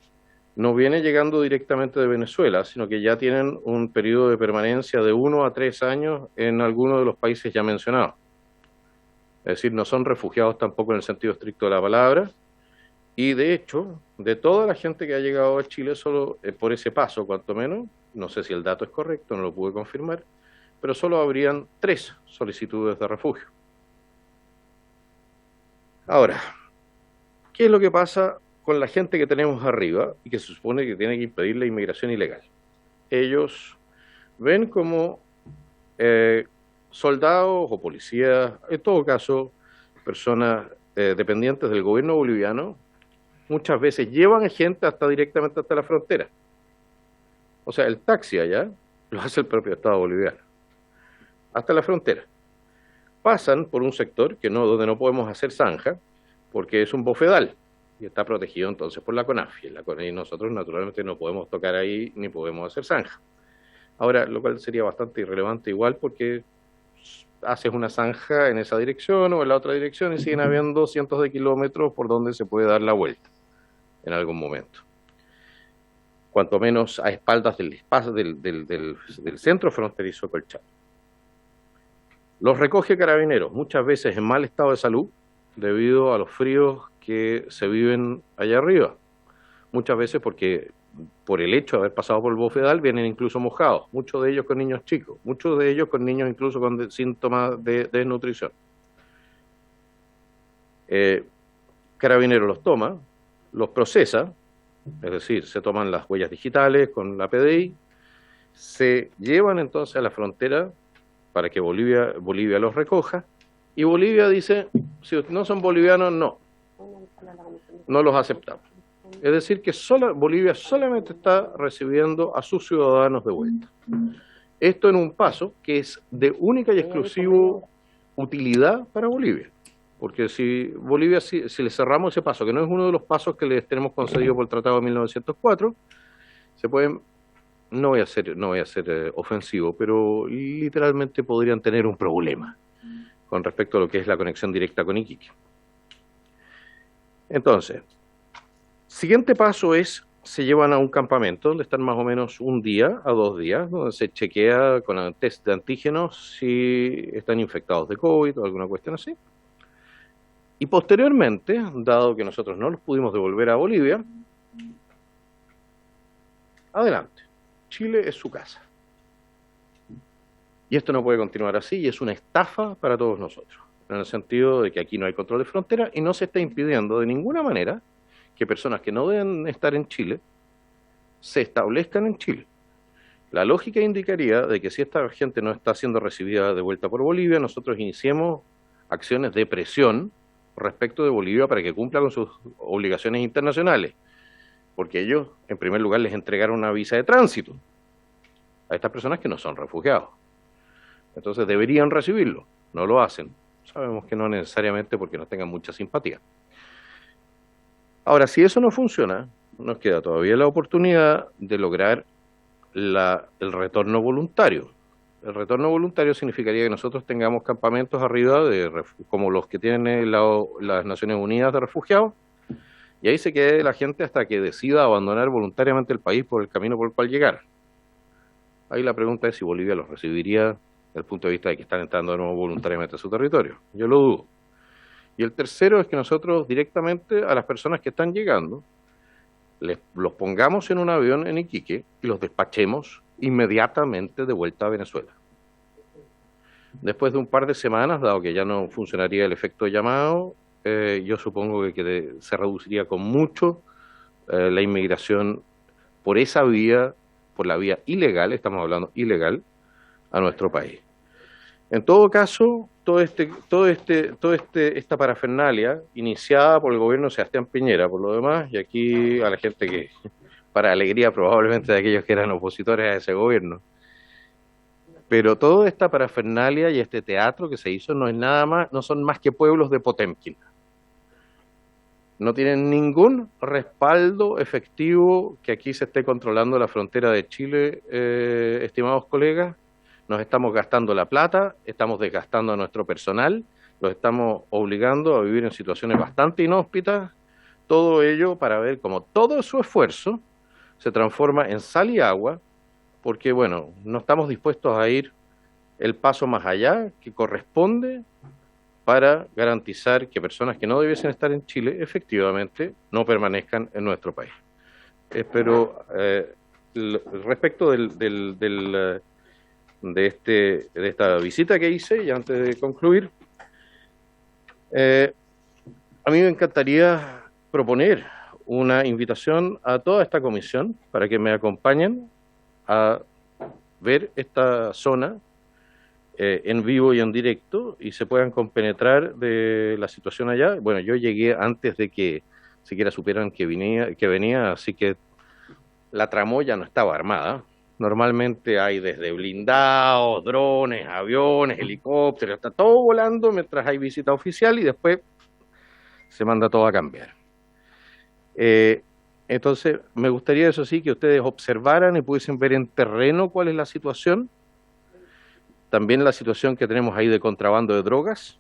no viene llegando directamente de Venezuela, sino que ya tienen un periodo de permanencia de 1 a 3 años en alguno de los países ya mencionados. Es decir, no son refugiados tampoco en el sentido estricto de la palabra, Y de hecho, de toda la gente que ha llegado a Chile solo por ese paso, cuanto menos, no sé si el dato es correcto, no lo pude confirmar, pero solo habrían 3 solicitudes de refugio. Ahora, ¿qué es lo que pasa con la gente que tenemos arriba y que se supone que tiene que impedir la inmigración ilegal? Ellos ven como soldados o policías, en todo caso, personas dependientes del gobierno boliviano, muchas veces llevan a gente directamente hasta la frontera. O sea, el taxi allá lo hace el propio Estado boliviano, hasta la frontera. Pasan por un sector donde no podemos hacer zanja, porque es un bofedal, y está protegido entonces por la CONAF, y nosotros naturalmente no podemos tocar ahí, ni podemos hacer zanja. Ahora, lo cual sería bastante irrelevante igual, porque haces una zanja en esa dirección o en la otra dirección, y siguen habiendo cientos de kilómetros por donde se puede dar la vuelta en algún momento. Cuanto menos a espaldas del espacio del centro fronterizo colchado. Los recoge Carabineros, muchas veces en mal estado de salud, debido a los fríos que se viven allá arriba. Muchas veces porque por el hecho de haber pasado por el bofedal vienen incluso mojados, muchos de ellos con niños chicos, muchos de ellos con niños incluso con síntomas de desnutrición. Carabineros los toma, los procesa, es decir, se toman las huellas digitales con la PDI, se llevan entonces a la frontera para que Bolivia los recoja, y Bolivia dice, si no son bolivianos, no los aceptamos. Es decir, que Bolivia solamente está recibiendo a sus ciudadanos de vuelta. Esto en un paso que es de única y exclusiva utilidad para Bolivia. Porque si le cerramos ese paso, que no es uno de los pasos que les tenemos concedido por el Tratado de 1904, no voy a ser ofensivo, pero literalmente podrían tener un problema con respecto a lo que es la conexión directa con Iquique. Entonces, siguiente paso se llevan a un campamento donde están más o menos 1 día a 2 días, donde se chequea con el test de antígenos si están infectados de COVID o alguna cuestión así. Y posteriormente, dado que nosotros no los pudimos devolver a Bolivia, adelante, Chile es su casa. Y esto no puede continuar así, y es una estafa para todos nosotros, en el sentido de que aquí no hay control de frontera y no se está impidiendo de ninguna manera que personas que no deben estar en Chile se establezcan en Chile. La lógica indicaría de que si esta gente no está siendo recibida de vuelta por Bolivia, nosotros iniciemos acciones de presión respecto de Bolivia para que cumpla con sus obligaciones internacionales, porque ellos, en primer lugar, les entregaron una visa de tránsito a estas personas que no son refugiados. Entonces deberían recibirlo, no lo hacen. Sabemos que no necesariamente porque no tengan mucha simpatía. Ahora, si eso no funciona, nos queda todavía la oportunidad de lograr el retorno voluntario. El retorno voluntario significaría que nosotros tengamos campamentos arriba, como los que tienen las Naciones Unidas de refugiados, y ahí se quede la gente hasta que decida abandonar voluntariamente el país por el camino por el cual llegar. Ahí la pregunta es si Bolivia los recibiría desde el punto de vista de que están entrando de nuevo voluntariamente a su territorio. Yo lo dudo. Y el tercero es que nosotros directamente a las personas que están llegando, los pongamos en un avión en Iquique y los despachemos inmediatamente de vuelta a Venezuela. Después de un par de semanas, dado que ya no funcionaría el efecto llamado, yo supongo que se reduciría con mucho la inmigración por esa vía, por la vía ilegal, estamos hablando ilegal, a nuestro país. En todo caso, esta parafernalia iniciada por el gobierno de Sebastián Piñera, por lo demás, y aquí a la gente que, para alegría probablemente de aquellos que eran opositores a ese gobierno, pero toda esta parafernalia y este teatro que se hizo no son más que pueblos de Potemkin. No tienen ningún respaldo efectivo que aquí se esté controlando la frontera de Chile, estimados colegas. Nos estamos gastando la plata, estamos desgastando a nuestro personal, los estamos obligando a vivir en situaciones bastante inhóspitas, todo ello para ver cómo todo su esfuerzo se transforma en sal y agua, porque bueno, no estamos dispuestos a ir el paso más allá que corresponde para garantizar que personas que no debiesen estar en Chile efectivamente no permanezcan en nuestro país. Pero respecto de esta visita que hice, y antes de concluir, a mí me encantaría proponer una invitación a toda esta comisión para que me acompañen a ver esta zona en vivo y en directo y se puedan compenetrar de la situación allá. Bueno, yo llegué antes de que siquiera supieran que venía, así que la tramoya no estaba armada. Normalmente hay desde blindados, drones, aviones, helicópteros, está todo volando mientras hay visita oficial y después se manda todo a cambiar. Entonces, me gustaría, eso sí, que ustedes observaran y pudiesen ver en terreno cuál es la situación. También la situación que tenemos ahí de contrabando de drogas,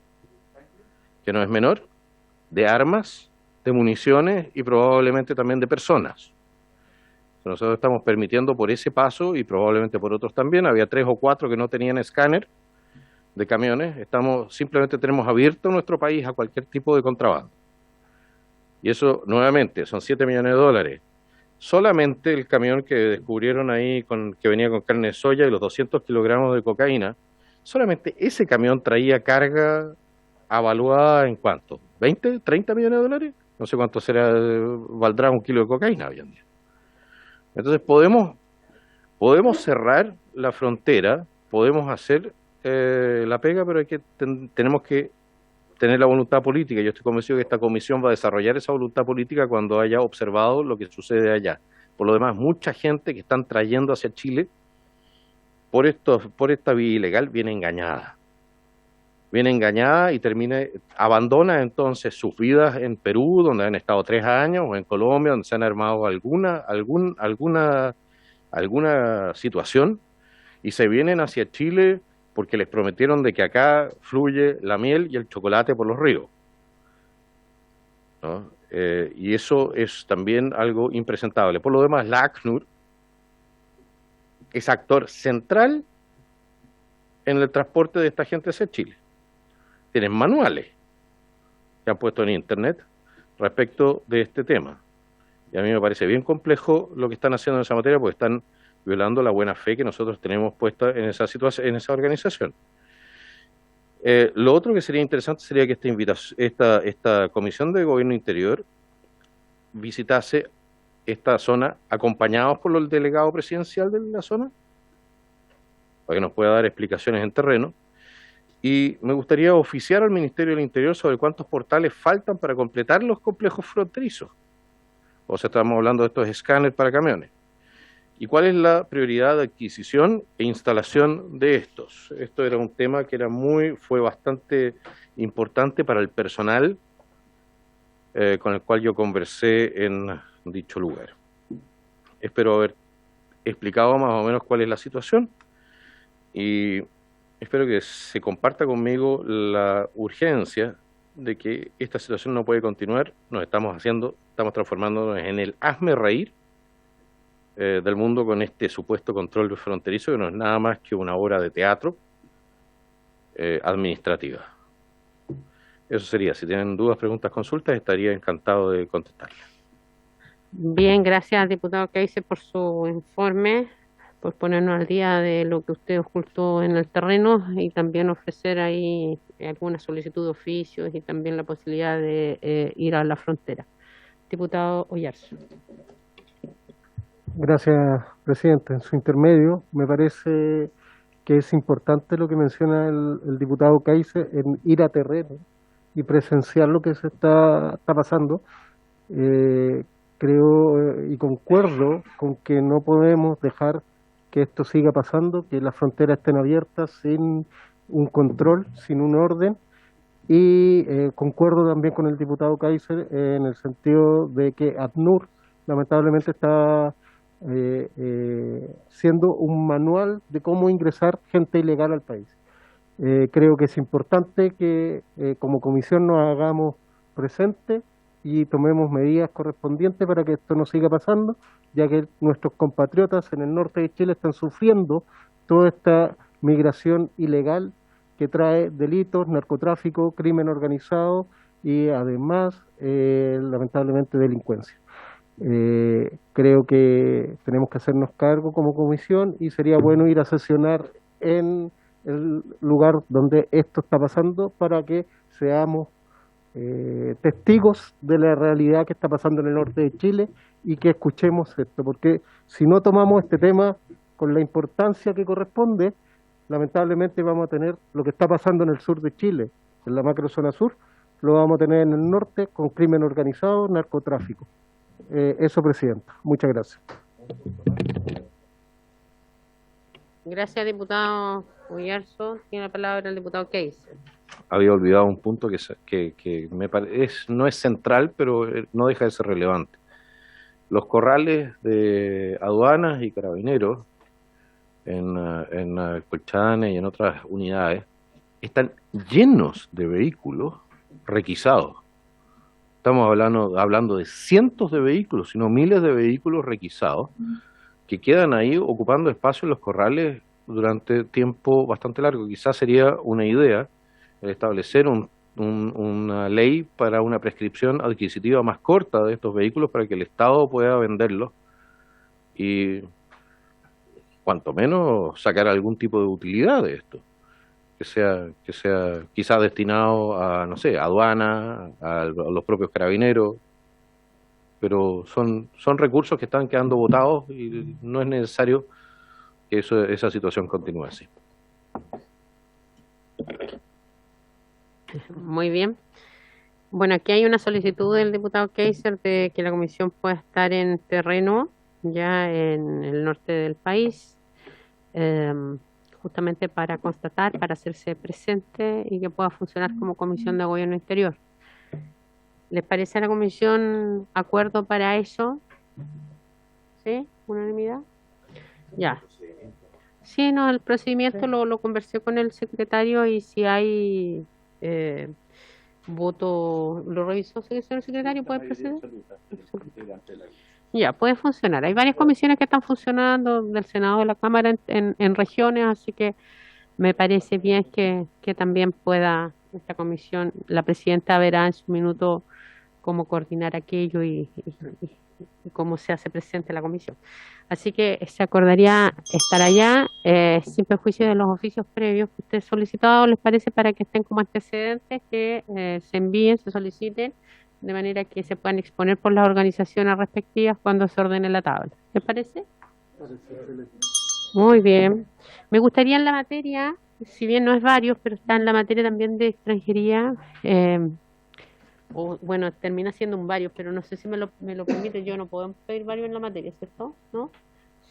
que no es menor, de armas, de municiones y probablemente también de personas. Nosotros estamos permitiendo por ese paso y probablemente por otros también. Había 3 o 4 que no tenían escáner de camiones. Simplemente tenemos abierto nuestro país a cualquier tipo de contrabando. Y eso, nuevamente, son 7 millones de dólares. Solamente el camión que descubrieron ahí, que venía con carne de soya y los 200 kilogramos de cocaína, solamente ese camión traía carga avaluada en ¿cuánto? ¿20, 30 millones de dólares? No sé cuánto valdrá un kilo de cocaína hoy en día. Entonces podemos cerrar la frontera, podemos hacer la pega, pero tenemos que tener la voluntad política. Yo estoy convencido que esta comisión va a desarrollar esa voluntad política cuando haya observado lo que sucede allá. Por lo demás, mucha gente que están trayendo hacia Chile por esta vía ilegal viene engañada. Viene engañada y abandona entonces sus vidas en Perú, donde han estado 3 años, o en Colombia, donde se han armado alguna situación, y se vienen hacia Chile porque les prometieron de que acá fluye la miel y el chocolate por los ríos, ¿no? Y eso es también algo impresentable. Por lo demás, la ACNUR es actor central en el transporte de esta gente hacia Chile. Tienen manuales que han puesto en internet respecto de este tema. Y a mí me parece bien complejo lo que están haciendo en esa materia, porque están violando la buena fe que nosotros tenemos puesta en esa situación, en esa organización. Lo otro que sería interesante sería que esta Comisión de Gobierno Interior visitase esta zona acompañados por el delegado presidencial de la zona, para que nos pueda dar explicaciones en terreno. Y me gustaría oficiar al Ministerio del Interior sobre cuántos portales faltan para completar los complejos fronterizos. O sea, estamos hablando de estos escáneres para camiones. ¿Y cuál es la prioridad de adquisición e instalación de estos? Esto era un tema que fue bastante importante para el personal con el cual yo conversé en dicho lugar. Espero haber explicado más o menos cuál es la situación y espero que se comparta conmigo la urgencia de que esta situación no puede continuar. Estamos transformándonos en el hazme reír del mundo con este supuesto control fronterizo, que no es nada más que una obra de teatro administrativa. Eso sería. Si tienen dudas, preguntas, consultas, estaría encantado de contestarlas. Bien, gracias, diputado Kaiser, por su informe, por ponernos al día de lo que usted ocultó en el terreno y también ofrecer ahí alguna solicitud de oficios y también la posibilidad de ir a la frontera. Diputado Oyarzo. Gracias, presidente. En su intermedio, me parece que es importante lo que menciona el diputado Kaiser en ir a terreno y presenciar lo que se está pasando. Creo y concuerdo con que no podemos dejar que esto siga pasando, que las fronteras estén abiertas sin un control, sin un orden. Y concuerdo también con el diputado Kaiser en el sentido de que ACNUR lamentablemente está siendo un manual de cómo ingresar gente ilegal al país. Creo que es importante que como comisión nos hagamos presentes y tomemos medidas correspondientes para que esto no siga pasando, ya que nuestros compatriotas en el norte de Chile están sufriendo toda esta migración ilegal que trae delitos, narcotráfico, crimen organizado y además, lamentablemente, delincuencia. Creo que tenemos que hacernos cargo como comisión y sería bueno ir a sesionar en el lugar donde esto está pasando para que seamos testigos de la realidad que está pasando en el norte de Chile y que escuchemos esto, porque si no tomamos este tema con la importancia que corresponde, lamentablemente vamos a tener lo que está pasando en el sur de Chile, en la macrozona sur, lo vamos a tener en el norte con crimen organizado, narcotráfico. Eso, Presidenta. Muchas gracias. Gracias, diputado Uyarzo. Tiene la palabra el diputado Keiser. Había olvidado un punto que no es central, pero no deja de ser relevante. Los corrales de aduanas y carabineros en Colchane y en otras unidades están llenos de vehículos requisados. Estamos hablando de cientos de vehículos, sino miles de vehículos requisados que quedan ahí ocupando espacio en los corrales durante tiempo bastante largo. Quizás sería una idea el establecer una ley para una prescripción adquisitiva más corta de estos vehículos para que el Estado pueda venderlos y cuanto menos sacar algún tipo de utilidad de esto, que sea quizás destinado a, no sé, aduana, a los propios carabineros, pero son recursos que están quedando botados y no es necesario que esa situación continúe así. Muy bien. Bueno, aquí hay una solicitud del diputado Keiser de que la comisión pueda estar en terreno ya en el norte del país, justamente para constatar, para hacerse presente y que pueda funcionar como comisión de gobierno interior. ¿Les parece a la comisión acuerdo para eso? ¿Sí? ¿Unanimidad? Ya. Sí, no, el procedimiento lo conversé con el secretario y si hay voto, lo revisó el secretario, ¿puede proceder? Ya, puede funcionar. Hay varias comisiones que están funcionando del Senado, de la Cámara en regiones, así que me parece bien que también pueda esta comisión, la presidenta verá en su minuto cómo coordinar aquello y cómo se hace presente la comisión. Así que se acordaría estar allá, sin perjuicio de los oficios previos que ustedes solicitados, ¿les parece? Para que estén como antecedentes, que se envíen, se soliciten, de manera que se puedan exponer por las organizaciones respectivas cuando se ordene la tabla. ¿Les parece? Muy bien. Me gustaría en la materia, si bien no es varios, pero está en la materia también de extranjería, bueno, termina siendo un varios, pero no sé si me lo permite, yo no puedo pedir varios en la materia, ¿cierto? ¿No?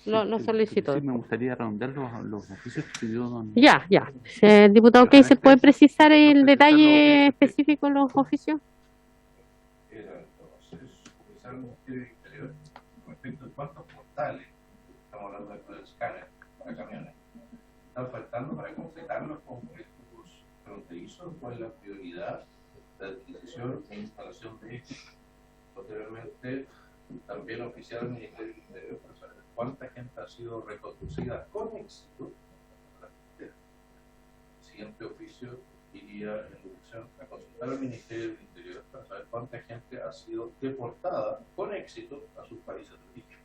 Lo solicito. Sí, me gustaría redondear los oficios que pidió don... Ya. El diputado Keiser, ¿puede precisar el detalle específico de los oficios? Revisar el Ministerio del Interior respecto de cuántos portales, estamos hablando de escáner para camiones, están faltando para completarlos con estos fronterizos. ¿Cuál es la prioridad de adquisición e instalación de ellos? Posteriormente, también oficiar el Ministerio del Interior para saber cuánta gente ha sido reconducida con éxito a la frontera. El siguiente oficio iría en dirección a consultar al Ministerio del Interior para saber cuánta gente ha sido deportada con éxito a sus países de origen.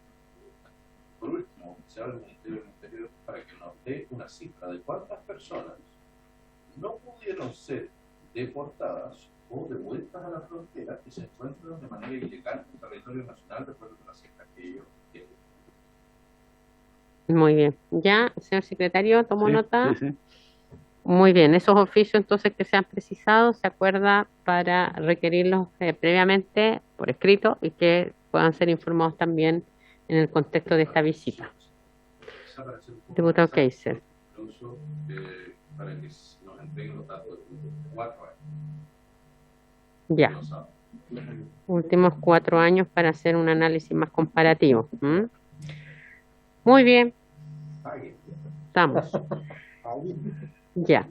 Por último, oficiar al Ministerio del Interior para que nos dé una cifra de cuántas personas no pudieron ser deportadas o devueltas a la frontera y se encuentran de manera ilegal en el territorio nacional de acuerdo con las cifras que ellos tienen. Muy bien. Ya, señor secretario, tomó nota. Sí. Muy bien, esos oficios entonces que sean precisados, se acuerda para requerirlos previamente por escrito y que puedan ser informados también en el contexto de esta visita. Diputado Keiser. Incluso para que nos entreguen los datos de 4 años. Ya. Últimos 4 años para hacer un análisis más comparativo. Muy bien. Estamos. Ya.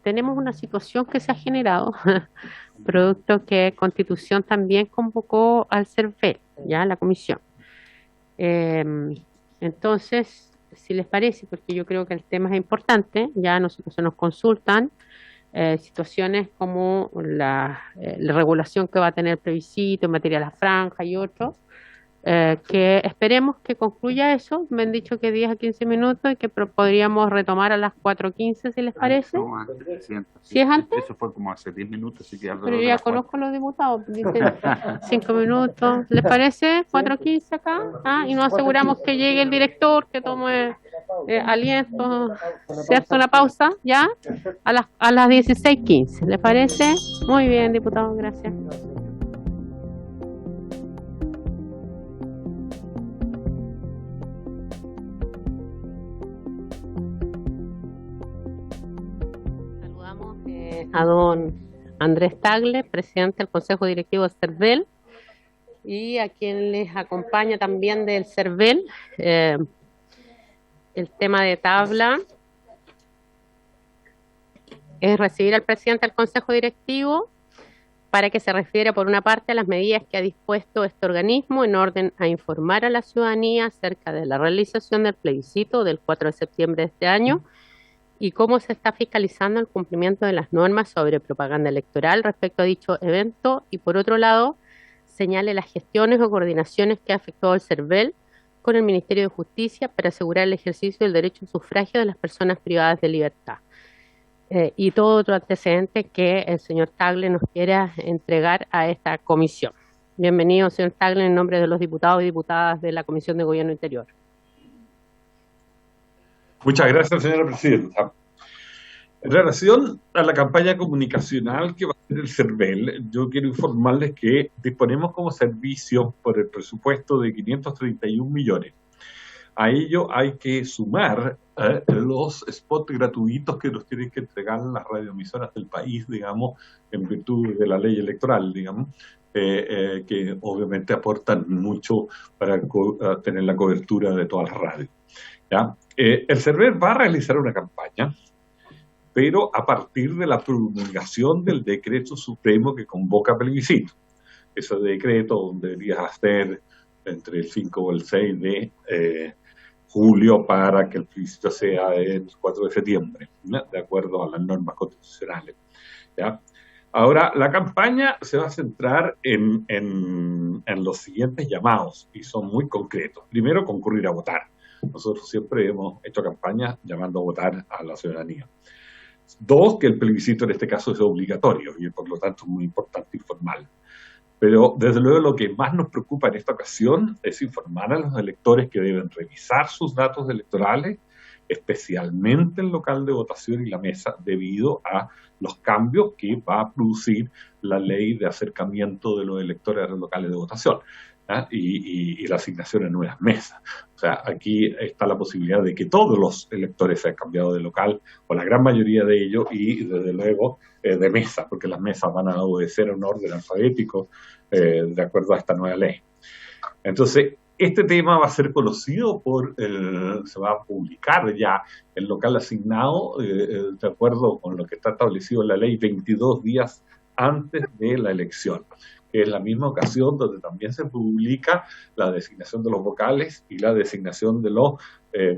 Tenemos una situación que se ha generado, producto que Constitución también convocó al CERVEL, ya la comisión. Entonces, si les parece, porque yo creo que el tema es importante. Ya nosotros se nos consultan situaciones como la regulación que va a tener el plebiscito en materia de la franja y otros, que esperemos que concluya eso. Me han dicho que 10 a 15 minutos y que podríamos retomar a las 4:15, si les parece. No, antes, Presidenta. ¿Si es antes? Eso fue como hace 10 minutos, así que Pero yo ya conozco a los diputados, dicen 5 minutos. ¿Les parece? 4:15 acá. Y nos aseguramos que llegue el director, que tome aliento, ¿cierto? La pausa, ¿ya? A las 16:15. ¿Les parece? Muy bien, diputado, gracias. Saludamos a don Andrés Tagle, presidente del Consejo Directivo del CERVEL, y a quien les acompaña también del CERVEL. El tema de tabla es recibir al presidente del Consejo Directivo para que se refiera, por una parte, a las medidas que ha dispuesto este organismo en orden a informar a la ciudadanía acerca de la realización del plebiscito del 4 de septiembre de este año y cómo se está fiscalizando el cumplimiento de las normas sobre propaganda electoral respecto a dicho evento, y por otro lado, señale las gestiones o coordinaciones que ha efectuado el CERVEL con el Ministerio de Justicia para asegurar el ejercicio del derecho al sufragio de las personas privadas de libertad. Y todo otro antecedente que el señor Tagle nos quiera entregar a esta comisión. Bienvenido, señor Tagle, en nombre de los diputados y diputadas de la Comisión de Gobierno Interior. Muchas gracias, señora presidenta. En relación a la campaña comunicacional que va a hacer el CERVEL, yo quiero informarles que disponemos como servicio por el presupuesto de 531 millones. A ello hay que sumar los spots gratuitos que nos tienen que entregar las radioemisoras del país, digamos, en virtud de la ley electoral, digamos, que obviamente aportan mucho para tener la cobertura de todas las radios. ¿Ya? El CERVEL va a realizar una campaña, pero a partir de la promulgación del decreto supremo que convoca plebiscito. Ese decreto debería ser entre el 5 o el 6 de julio para que el plebiscito sea el 4 de septiembre, ¿no? De acuerdo a las normas constitucionales. ¿Ya? Ahora, la campaña se va a centrar en los siguientes llamados, y son muy concretos. Primero, concurrir a votar. Nosotros siempre hemos hecho campañas llamando a votar a la ciudadanía. 2, que el plebiscito en este caso es obligatorio y por lo tanto es muy importante informar. Pero desde luego lo que más nos preocupa en esta ocasión es informar a los electores que deben revisar sus datos electorales, especialmente el local de votación y la mesa, debido a los cambios que va a producir la ley de acercamiento de los electores a los locales de votación. Y la asignación de nuevas mesas. O sea, aquí está la posibilidad de que todos los electores se hayan cambiado de local, o la gran mayoría de ellos, y desde luego de mesa, porque las mesas van a obedecer a un orden alfabético de acuerdo a esta nueva ley. Entonces, este tema va a ser conocido se va a publicar ya el local asignado, de acuerdo con lo que está establecido en la ley, 22 días antes de la elección, que es la misma ocasión donde también se publica la designación de los vocales y la designación de los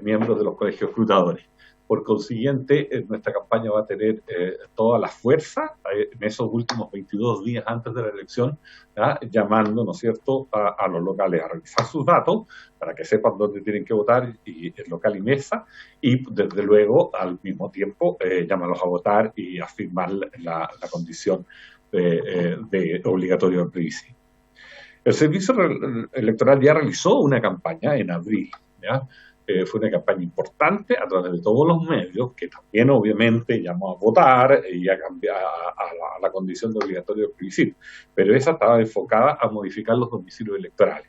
miembros de los colegios escrutadores. Por consiguiente, nuestra campaña va a tener toda la fuerza en esos últimos 22 días antes de la elección, llamando, ¿no es cierto?, a los locales a revisar sus datos para que sepan dónde tienen que votar, y el local y mesa, y desde luego al mismo tiempo llamarlos a votar y a firmar la condición de obligatorio del plebiscito. El Servicio Electoral ya realizó una campaña en abril, ¿ya? Fue una campaña importante a través de todos los medios, que también obviamente llamó a votar y a cambiar a la condición de obligatorio del plebiscito, pero esa estaba enfocada a modificar los domicilios electorales.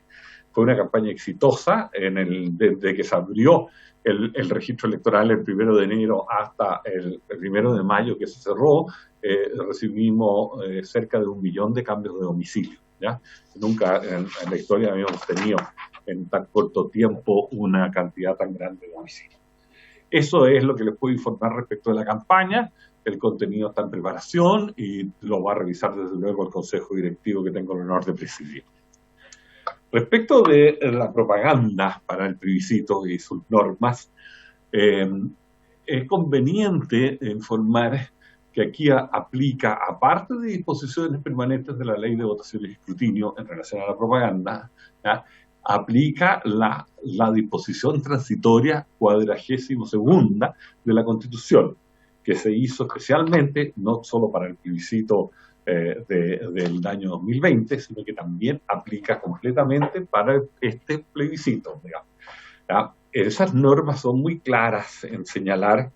Fue una campaña exitosa desde que se abrió el registro electoral el 1 de enero hasta el 1 de mayo que se cerró. Recibimos cerca de 1 millón de cambios de domicilio, ¿ya? Nunca en la historia habíamos tenido en tan corto tiempo una cantidad tan grande de domicilios. Eso es lo que les puedo informar respecto de la campaña. El contenido está en preparación y lo va a revisar desde luego el Consejo Directivo que tengo el honor de presidir. Respecto de la propaganda para el plebiscito y sus normas, es conveniente informar que aquí aplica, aparte de disposiciones permanentes de la Ley de Votación y Escrutinio en relación a la propaganda, ¿ya?, aplica la disposición transitoria 42ª de la Constitución, que se hizo especialmente, no solo para el plebiscito del año 2020, sino que también aplica completamente para este plebiscito, digamos, ¿ya? Esas normas son muy claras en señalar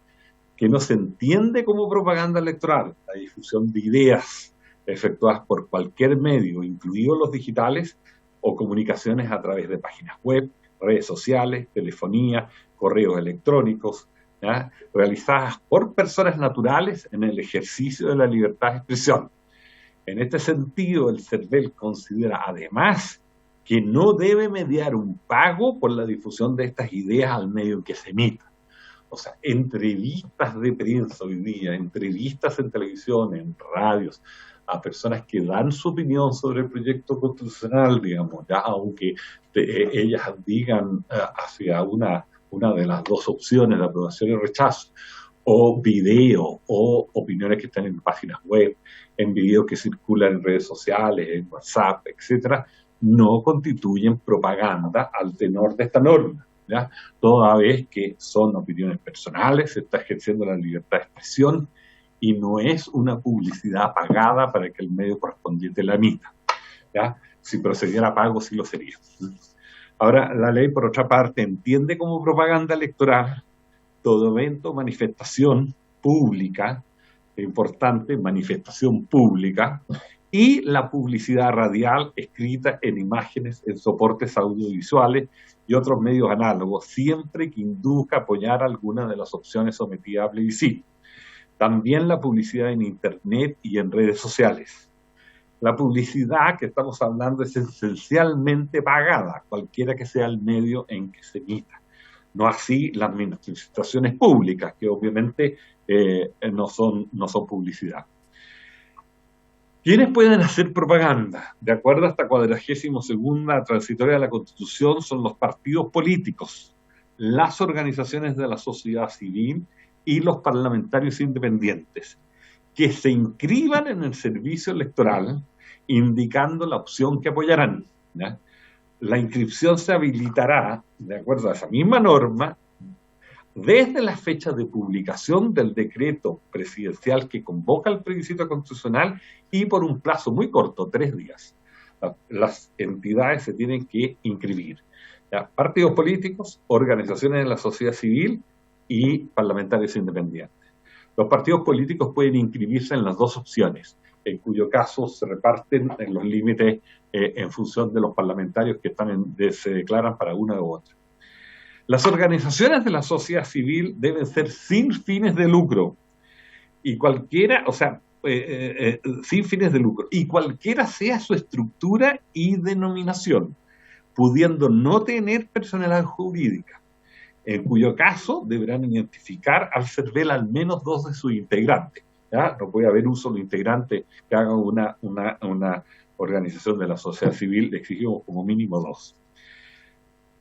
que no se entiende como propaganda electoral la difusión de ideas efectuadas por cualquier medio, incluidos los digitales, o comunicaciones a través de páginas web, redes sociales, telefonía, correos electrónicos, ¿ya?, realizadas por personas naturales en el ejercicio de la libertad de expresión. En este sentido, el CERVEL considera además que no debe mediar un pago por la difusión de estas ideas al medio en que se emita. O sea, entrevistas de prensa hoy día, entrevistas en televisión, en radios, a personas que dan su opinión sobre el proyecto constitucional, digamos, ya, aunque ellas digan hacia una de las dos opciones, la aprobación y el rechazo, o video, o opiniones que están en páginas web, en videos que circulan en redes sociales, en WhatsApp, etcétera, no constituyen propaganda al tenor de esta norma, ¿ya?, toda vez que son opiniones personales, se está ejerciendo la libertad de expresión y no es una publicidad pagada para que el medio correspondiente la emita, ¿ya? Si procediera a pago, sí lo sería. Ahora, la ley, por otra parte, entiende como propaganda electoral todo evento o manifestación pública, importante, manifestación pública, y la publicidad radial escrita en imágenes, en soportes audiovisuales y otros medios análogos, siempre que induzca a apoyar alguna de las opciones sometidas a plebiscito. También la publicidad en Internet y en redes sociales. La publicidad que estamos hablando es esencialmente pagada, cualquiera que sea el medio en que se emita. No así las manifestaciones públicas, que obviamente no son publicidad. ¿Quiénes pueden hacer propaganda? De acuerdo a esta 42ª transitoria de la Constitución, son los partidos políticos, las organizaciones de la sociedad civil y los parlamentarios independientes, que se inscriban en el servicio electoral indicando la opción que apoyarán, ¿ya? La inscripción se habilitará, de acuerdo a esa misma norma, desde la fecha de publicación del decreto presidencial que convoca el plebiscito constitucional y por un plazo muy corto, 3 días. Las entidades se tienen que inscribir, ¿ya? Partidos políticos, organizaciones de la sociedad civil y parlamentarios independientes. Los partidos políticos pueden inscribirse en las dos opciones, en cuyo caso se reparten en los límites en función de los parlamentarios que se declaran para una u otra. Las organizaciones de la sociedad civil deben ser sin fines de lucro y cualquiera, o sea, sin fines de lucro, y cualquiera sea su estructura y denominación, pudiendo no tener personalidad jurídica, en cuyo caso deberán identificar al CERVEL al menos 2 de sus integrantes, ¿ya? No puede haber un solo integrante que haga una organización de la sociedad civil, le exigimos como mínimo 2.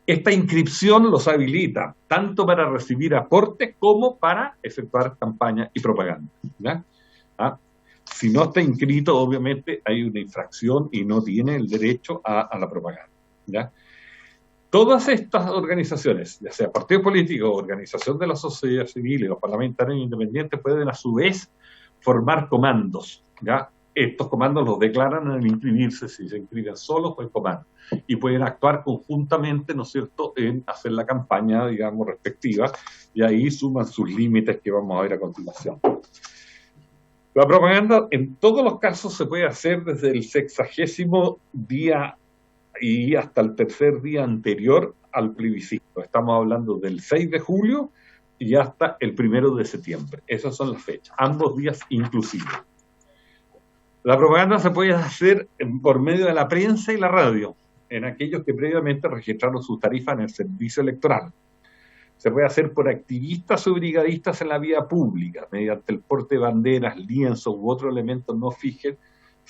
Esta inscripción los habilita tanto para recibir aportes como para efectuar campaña y propaganda, ¿ya? ¿Ah? Si no está inscrito, obviamente hay una infracción y no tiene el derecho a la propaganda, ¿ya? Todas estas organizaciones, ya sea partido político, organización de la sociedad civil y los parlamentarios independientes, pueden a su vez formar comandos, ¿ya? Estos comandos los declaran al inscribirse, si se inscriben solos, pues comando. Y pueden actuar conjuntamente, ¿no es cierto?, en hacer la campaña, digamos, respectiva, y ahí suman sus límites que vamos a ver a continuación. La propaganda, en todos los casos, se puede hacer desde el 60º día y hasta el 3er día anterior al plebiscito. Estamos hablando del 6 de julio y hasta el 1 de septiembre. Esas son las fechas, ambos días inclusive. La propaganda se puede hacer por medio de la prensa y la radio, en aquellos que previamente registraron sus tarifas en el servicio electoral. Se puede hacer por activistas o brigadistas en la vía pública, mediante el porte de banderas, lienzos u otros elementos no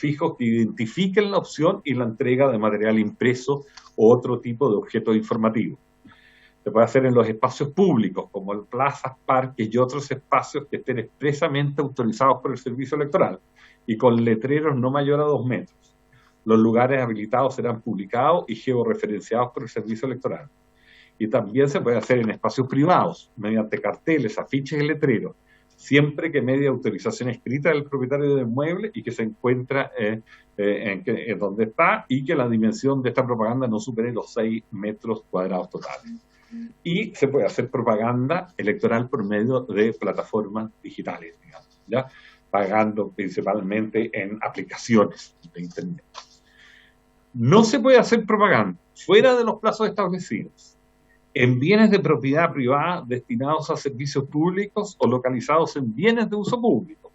fijos que identifiquen la opción y la entrega de material impreso o otro tipo de objetos informativos. Se puede hacer en los espacios públicos, como en plazas, parques y otros espacios que estén expresamente autorizados por el servicio electoral y con letreros no mayor a 2 metros. Los lugares habilitados serán publicados y georreferenciados por el servicio electoral. Y también se puede hacer en espacios privados, mediante carteles, afiches y letreros, siempre que medie autorización escrita del propietario del inmueble y que se encuentra en donde está, y que la dimensión de esta propaganda no supere los 6 metros cuadrados totales. Y se puede hacer propaganda electoral por medio de plataformas digitales, digamos, ¿ya? Pagando principalmente en aplicaciones de Internet. No se puede hacer propaganda fuera de los plazos establecidos, en bienes de propiedad privada destinados a servicios públicos o localizados en bienes de uso público,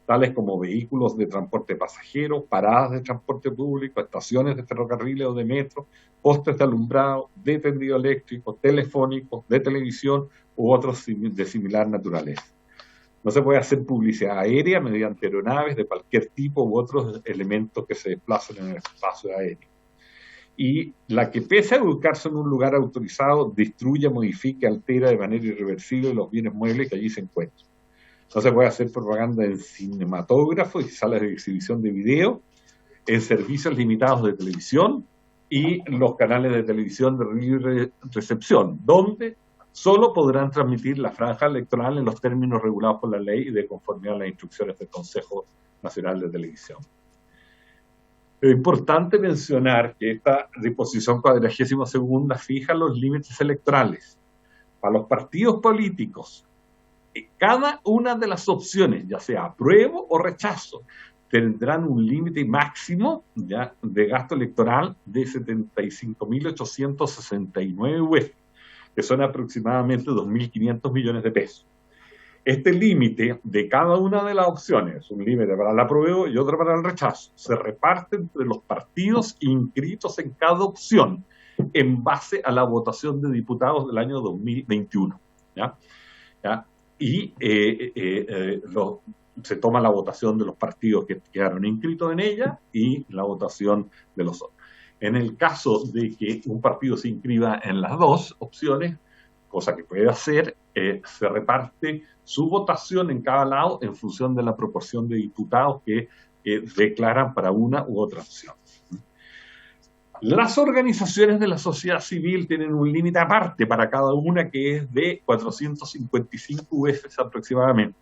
tales como vehículos de transporte pasajero, paradas de transporte público, estaciones de ferrocarriles o de metro, postes de alumbrado, de tendido eléctrico, telefónicos, de televisión u otros de similar naturaleza. No se puede hacer publicidad aérea mediante aeronaves de cualquier tipo u otros elementos que se desplacen en el espacio aéreo. Y la que, pese a ubicarse en un lugar autorizado, destruye, modifica, altera de manera irreversible los bienes muebles que allí se encuentran. No se puede hacer propaganda en cinematógrafos y salas de exhibición de video, en servicios limitados de televisión y los canales de televisión de libre recepción, donde solo podrán transmitir la franja electoral en los términos regulados por la ley y de conformidad a las instrucciones del Consejo Nacional de Televisión. Es importante mencionar que esta disposición 42ª fija los límites electorales. Para los partidos políticos, cada una de las opciones, ya sea apruebo o rechazo, tendrán un límite máximo ya de gasto electoral de 75.869 UF, que son aproximadamente 2.500 millones de pesos. Este límite de cada una de las opciones, un límite para el apruebo y otro para el rechazo, se reparte entre los partidos inscritos en cada opción en base a la votación de diputados del año 2021. ¿Ya? Y se toma la votación de los partidos que quedaron inscritos en ella y la votación de los otros. En el caso de que un partido se inscriba en las dos opciones, cosa que puede hacer, se reparte su votación en cada lado en función de la proporción de diputados que declaran para una u otra opción. Las organizaciones de la sociedad civil tienen un límite aparte para cada una, que es de 455 UF aproximadamente.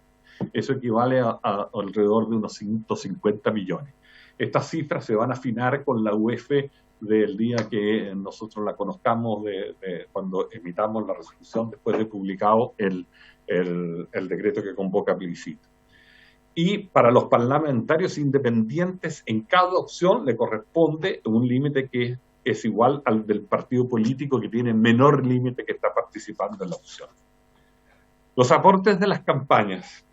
Eso equivale a alrededor de unos 150 millones. Estas cifras se van a afinar con la UF del día que nosotros la conozcamos, cuando emitamos la resolución después de publicado el decreto que convoca plebiscito. Y para los parlamentarios independientes, en cada opción le corresponde un límite que es igual al del partido político que tiene menor límite que está participando en la opción. Los aportes de las campañas.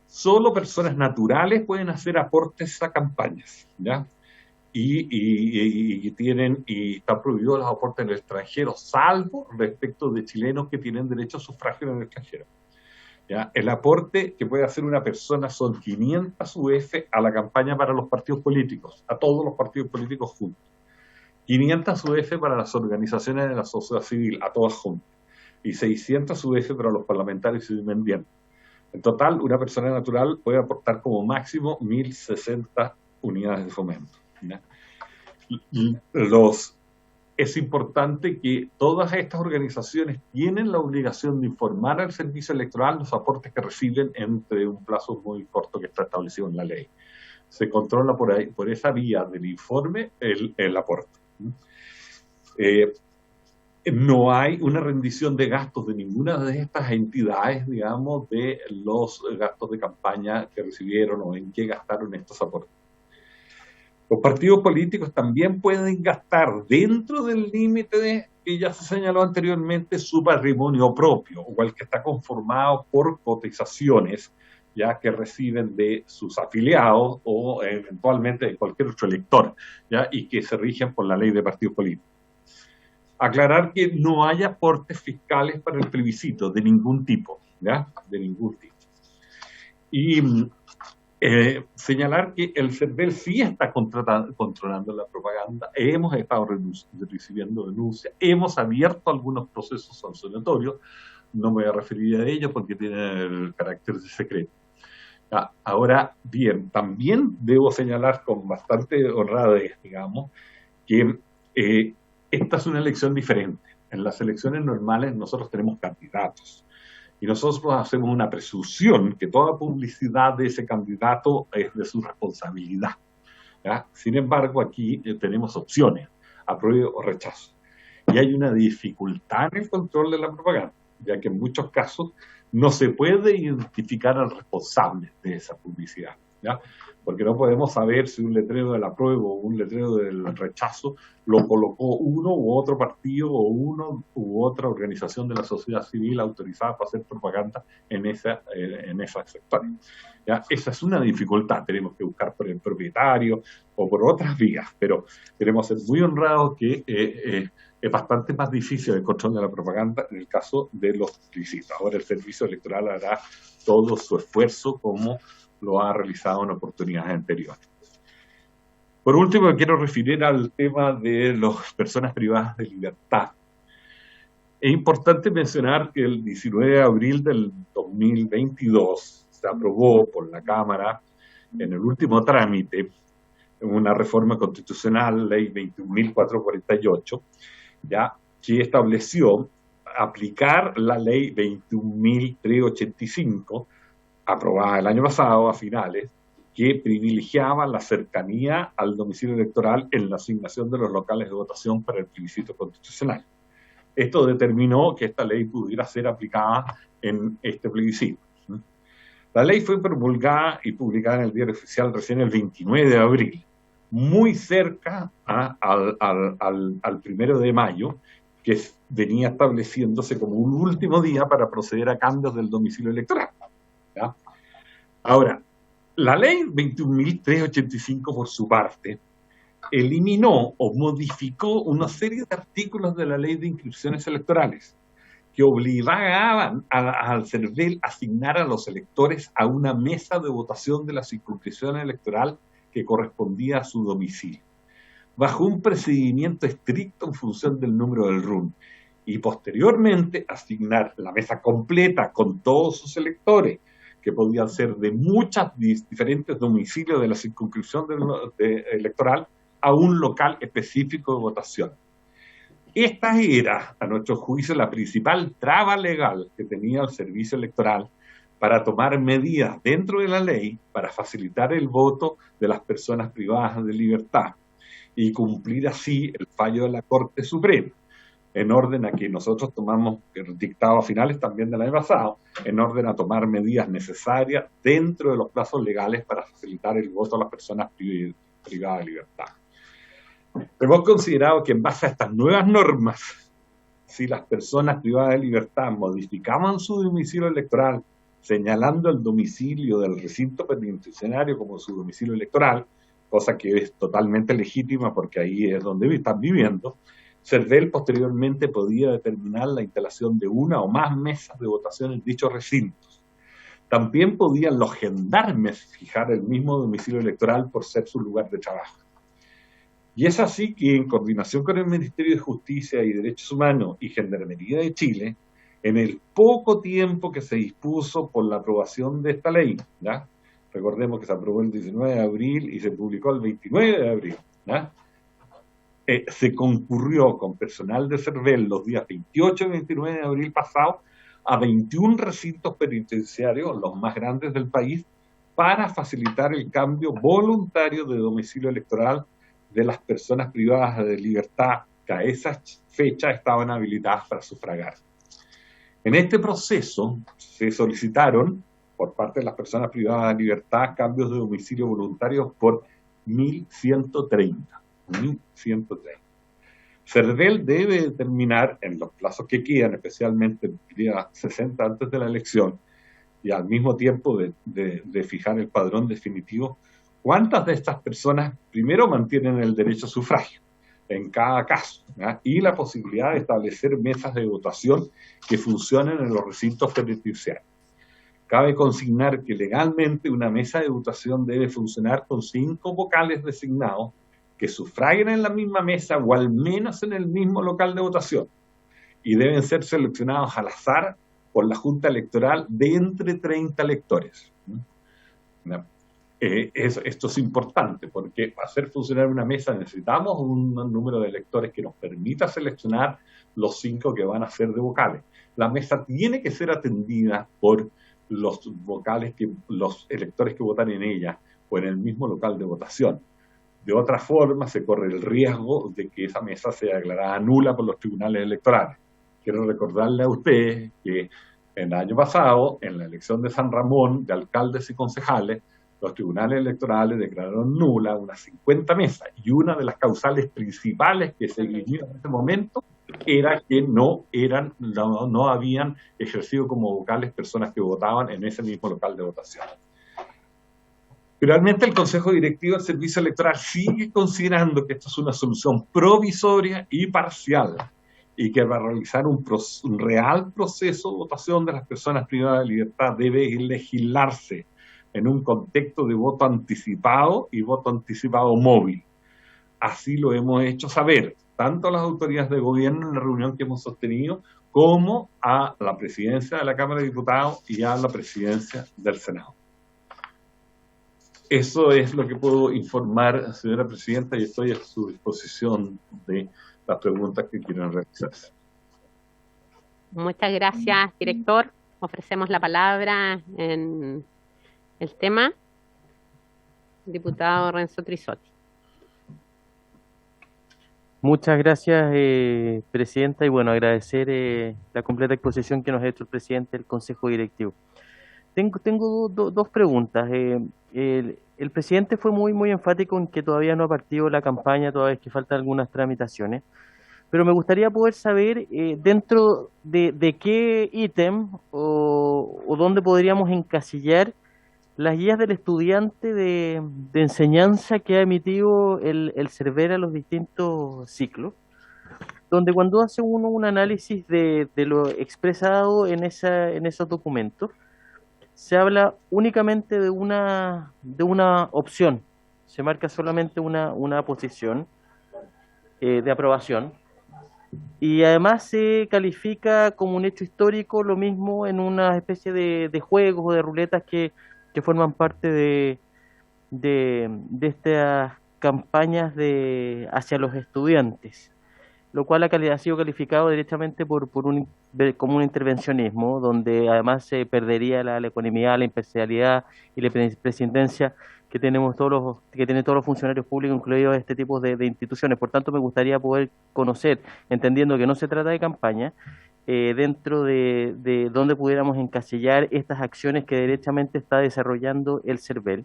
Solo personas naturales pueden hacer aportes a campañas, ¿ya? Y están prohibidos los aportes en el extranjero, salvo respecto de chilenos que tienen derecho a sufragio en el extranjero. ¿Ya? El aporte que puede hacer una persona son 500 UF a la campaña para los partidos políticos, a todos los partidos políticos juntos. 500 UF para las organizaciones de la sociedad civil, a todas juntas. Y 600 UF para los parlamentarios independientes. En total, una persona natural puede aportar como máximo 1.060 unidades de fomento. ¿Ya? Es importante que todas estas organizaciones tienen la obligación de informar al servicio electoral los aportes que reciben entre un plazo muy corto que está establecido en la ley. Se controla por esa vía del informe el aporte. No hay una rendición de gastos de ninguna de estas entidades, digamos, de los gastos de campaña que recibieron o en qué gastaron estos aportes. Los partidos políticos también pueden gastar dentro del límite que ya se señaló anteriormente su patrimonio propio, o el que está conformado por cotizaciones ya que reciben de sus afiliados o eventualmente de cualquier otro elector, ya, y que se rigen por la ley de partidos políticos. Aclarar que no hay aportes fiscales para el plebiscito de ningún tipo, ¿ya? De ningún tipo. Y Señalar que el CERVEL sí está controlando la propaganda, hemos estado recibiendo denuncias, hemos abierto algunos procesos sancionatorios, no me voy a referir a ellos porque tienen el carácter de secreto. Ahora bien, también debo señalar con bastante honradez, digamos, que esta es una elección diferente. En las elecciones normales nosotros tenemos candidatos y nosotros hacemos una presunción que toda publicidad de ese candidato es de su responsabilidad, ¿ya? Sin embargo, aquí tenemos opciones, apruebo o rechazo. Y hay una dificultad en el control de la propaganda, ya que en muchos casos no se puede identificar al responsable de esa publicidad, ¿ya? Porque no podemos saber si un letrero del apruebo o un letrero del rechazo lo colocó uno u otro partido o uno u otra organización de la sociedad civil autorizada para hacer propaganda en esas sectores, ¿ya? Esa es una dificultad, tenemos que buscar por el propietario o por otras vías, pero queremos ser muy honrados que es bastante más difícil el control de la propaganda en el caso de los plebiscitos. Ahora el Servicio Electoral hará todo su esfuerzo como lo ha realizado en oportunidades anteriores. Por último, me quiero referir al tema de las personas privadas de libertad. Es importante mencionar que el 19 de abril del 2022 se aprobó por la Cámara en el último trámite una reforma constitucional, Ley 21.448, ya, que estableció aplicar la Ley 21.385, aprobada el año pasado a finales, que privilegiaba la cercanía al domicilio electoral en la asignación de los locales de votación para el plebiscito constitucional. Esto determinó que esta ley pudiera ser aplicada en este plebiscito. La ley fue promulgada y publicada en el Diario Oficial recién el 29 de abril, muy cerca al 1 de mayo, que venía estableciéndose como un último día para proceder a cambios del domicilio electoral, ¿ya? Ahora, la ley 21.385, por su parte, eliminó o modificó una serie de artículos de la ley de inscripciones electorales que obligaban al CERVEL a asignar a los electores a una mesa de votación de la circunscripción electoral que correspondía a su domicilio, bajo un procedimiento estricto en función del número del RUN, y posteriormente asignar la mesa completa con todos sus electores, que podían ser de muchos diferentes domicilios de la circunscripción electoral, a un local específico de votación. Esta era, a nuestro juicio, la principal traba legal que tenía el servicio electoral para tomar medidas dentro de la ley para facilitar el voto de las personas privadas de libertad y cumplir así el fallo de la Corte Suprema, en orden a que nosotros tomamos el dictado a finales también del año pasado, en orden a tomar medidas necesarias dentro de los plazos legales para facilitar el voto a las personas privadas de libertad. Hemos considerado que en base a estas nuevas normas, si las personas privadas de libertad modificaban su domicilio electoral, señalando el domicilio del recinto penitenciario como su domicilio electoral, cosa que es totalmente legítima porque ahí es donde están viviendo, CERVEL posteriormente podía determinar la instalación de una o más mesas de votación en dichos recintos. También podían los gendarmes fijar el mismo domicilio electoral por ser su lugar de trabajo. Y es así que, en coordinación con el Ministerio de Justicia y Derechos Humanos y Gendarmería de Chile, en el poco tiempo que se dispuso por la aprobación de esta ley, ¿ya? Recordemos que se aprobó el 19 de abril y se publicó el 29 de abril, ¿ya? Se concurrió con personal de CERVEL los días 28 y 29 de abril pasado a 21 recintos penitenciarios, los más grandes del país, para facilitar el cambio voluntario de domicilio electoral de las personas privadas de libertad que a esa fecha estaban habilitadas para sufragar. En este proceso se solicitaron por parte de las personas privadas de libertad cambios de domicilio voluntarios por 1.130. CERVEL debe determinar en los plazos que quedan, especialmente el día 60 antes de la elección, y al mismo tiempo de fijar el padrón definitivo, cuántas de estas personas primero mantienen el derecho a sufragio en cada caso, ¿ya? Y la posibilidad de establecer mesas de votación que funcionen en los recintos penitenciarios. cabe consignar que legalmente una mesa de votación debe funcionar con 5 vocales designados que sufraguen en la misma mesa o al menos en el mismo local de votación, y deben ser seleccionados al azar por la Junta Electoral de entre 30 electores. Esto es importante porque para hacer funcionar una mesa necesitamos un número de electores que nos permita seleccionar los 5 que van a ser de vocales. La mesa tiene que ser atendida por los electores que votan en ella o en el mismo local de votación. De otra forma, se corre el riesgo de que esa mesa sea declarada nula por los tribunales electorales. Quiero recordarle a ustedes que el año pasado, en la elección de San Ramón, de alcaldes y concejales, los tribunales electorales declararon nula unas 50 mesas, y una de las causales principales que se guiñó en ese momento era que no habían ejercido como vocales personas que votaban en ese mismo local de votación. Finalmente, el Consejo Directivo del Servicio Electoral sigue considerando que esto es una solución provisoria y parcial, y que para realizar un real proceso de votación de las personas privadas de libertad debe legislarse en un contexto de voto anticipado y voto anticipado móvil. Así lo hemos hecho saber, tanto a las autoridades de gobierno en la reunión que hemos sostenido, como a la presidencia de la Cámara de Diputados y a la presidencia del Senado. Eso es lo que puedo informar, señora presidenta, y estoy a su disposición de las preguntas que quieran realizarse. Muchas gracias, director. Ofrecemos la palabra en el tema. Diputado Renzo Trisotti. Muchas gracias, presidenta, y bueno, agradecer la completa exposición que nos ha hecho el presidente del Consejo Directivo. Tengo dos preguntas. El presidente fue muy enfático en que todavía no ha partido la campaña, todavía que faltan algunas tramitaciones, pero me gustaría poder saber dentro de qué ítem o dónde podríamos encasillar las guías del estudiante de enseñanza que ha emitido el CERVEL a los distintos ciclos, donde cuando hace uno un análisis de lo expresado en esos documentos, se habla únicamente de una opción, se marca solamente una posición de aprobación, y además se califica como un hecho histórico lo mismo en una especie de juegos o de ruletas que forman parte de estas campañas hacia los estudiantes, lo cual ha sido calificado directamente como un intervencionismo, donde además se perdería la ecuanimidad, la imparcialidad y la presidencia que tienen todos los funcionarios públicos, incluidos este tipo de instituciones. Por tanto, me gustaría poder conocer, entendiendo que no se trata de campaña, dentro de dónde pudiéramos encasillar estas acciones que derechamente está desarrollando el CERVEL.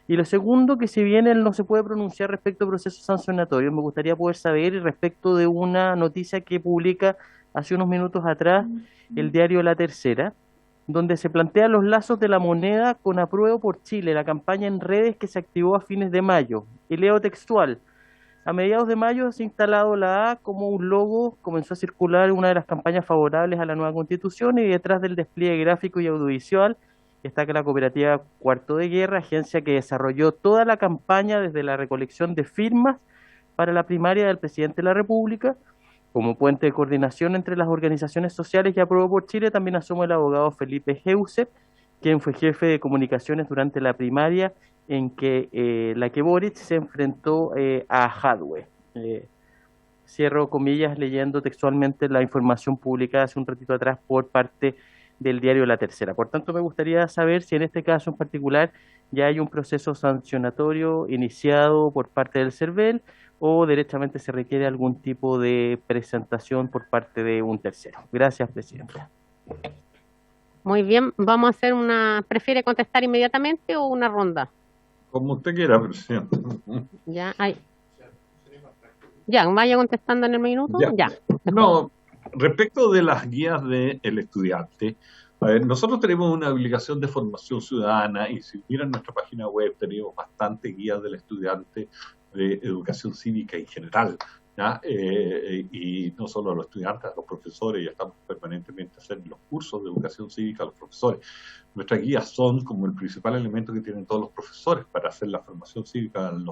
Y lo segundo, que si bien él no se puede pronunciar respecto a procesos sancionatorios, me gustaría poder saber respecto de una noticia que publica hace unos minutos atrás el diario La Tercera, donde se plantean los lazos de la moneda con Apruebo por Chile, la campaña en redes que se activó a fines de mayo. Y leo textual: a mediados de mayo se ha instalado la A como un logo, comenzó a circular una de las campañas favorables a la nueva Constitución, y detrás del despliegue gráfico y audiovisual está que la cooperativa Cuarto de Guerra, agencia que desarrolló toda la campaña desde la recolección de firmas para la primaria del presidente de la República, como puente de coordinación entre las organizaciones sociales y Apruebo por Chile, también asoma el abogado Felipe Geusep, quien fue jefe de comunicaciones durante la primaria en que la que Boric se enfrentó a Jadwe. Cierro comillas leyendo textualmente la información publicada hace un ratito atrás por parte del diario La Tercera. Por tanto, me gustaría saber si en este caso en particular ya hay un proceso sancionatorio iniciado por parte del CERVEL o derechamente se requiere algún tipo de presentación por parte de un tercero. Gracias, presidenta. Muy bien, vamos a hacer ¿prefiere contestar inmediatamente o una ronda? Como usted quiera, presidenta. Ya, vaya contestando en el minuto. Ya. No, respecto de las guías del estudiante, nosotros tenemos una obligación de formación ciudadana, y si miran nuestra página web tenemos bastantes guías del estudiante de educación cívica en general, ¿ya? Y no solo a los estudiantes, a los profesores, ya estamos permanentemente haciendo los cursos de educación cívica a los profesores. Nuestras guías son como el principal elemento que tienen todos los profesores para hacer la formación cívica en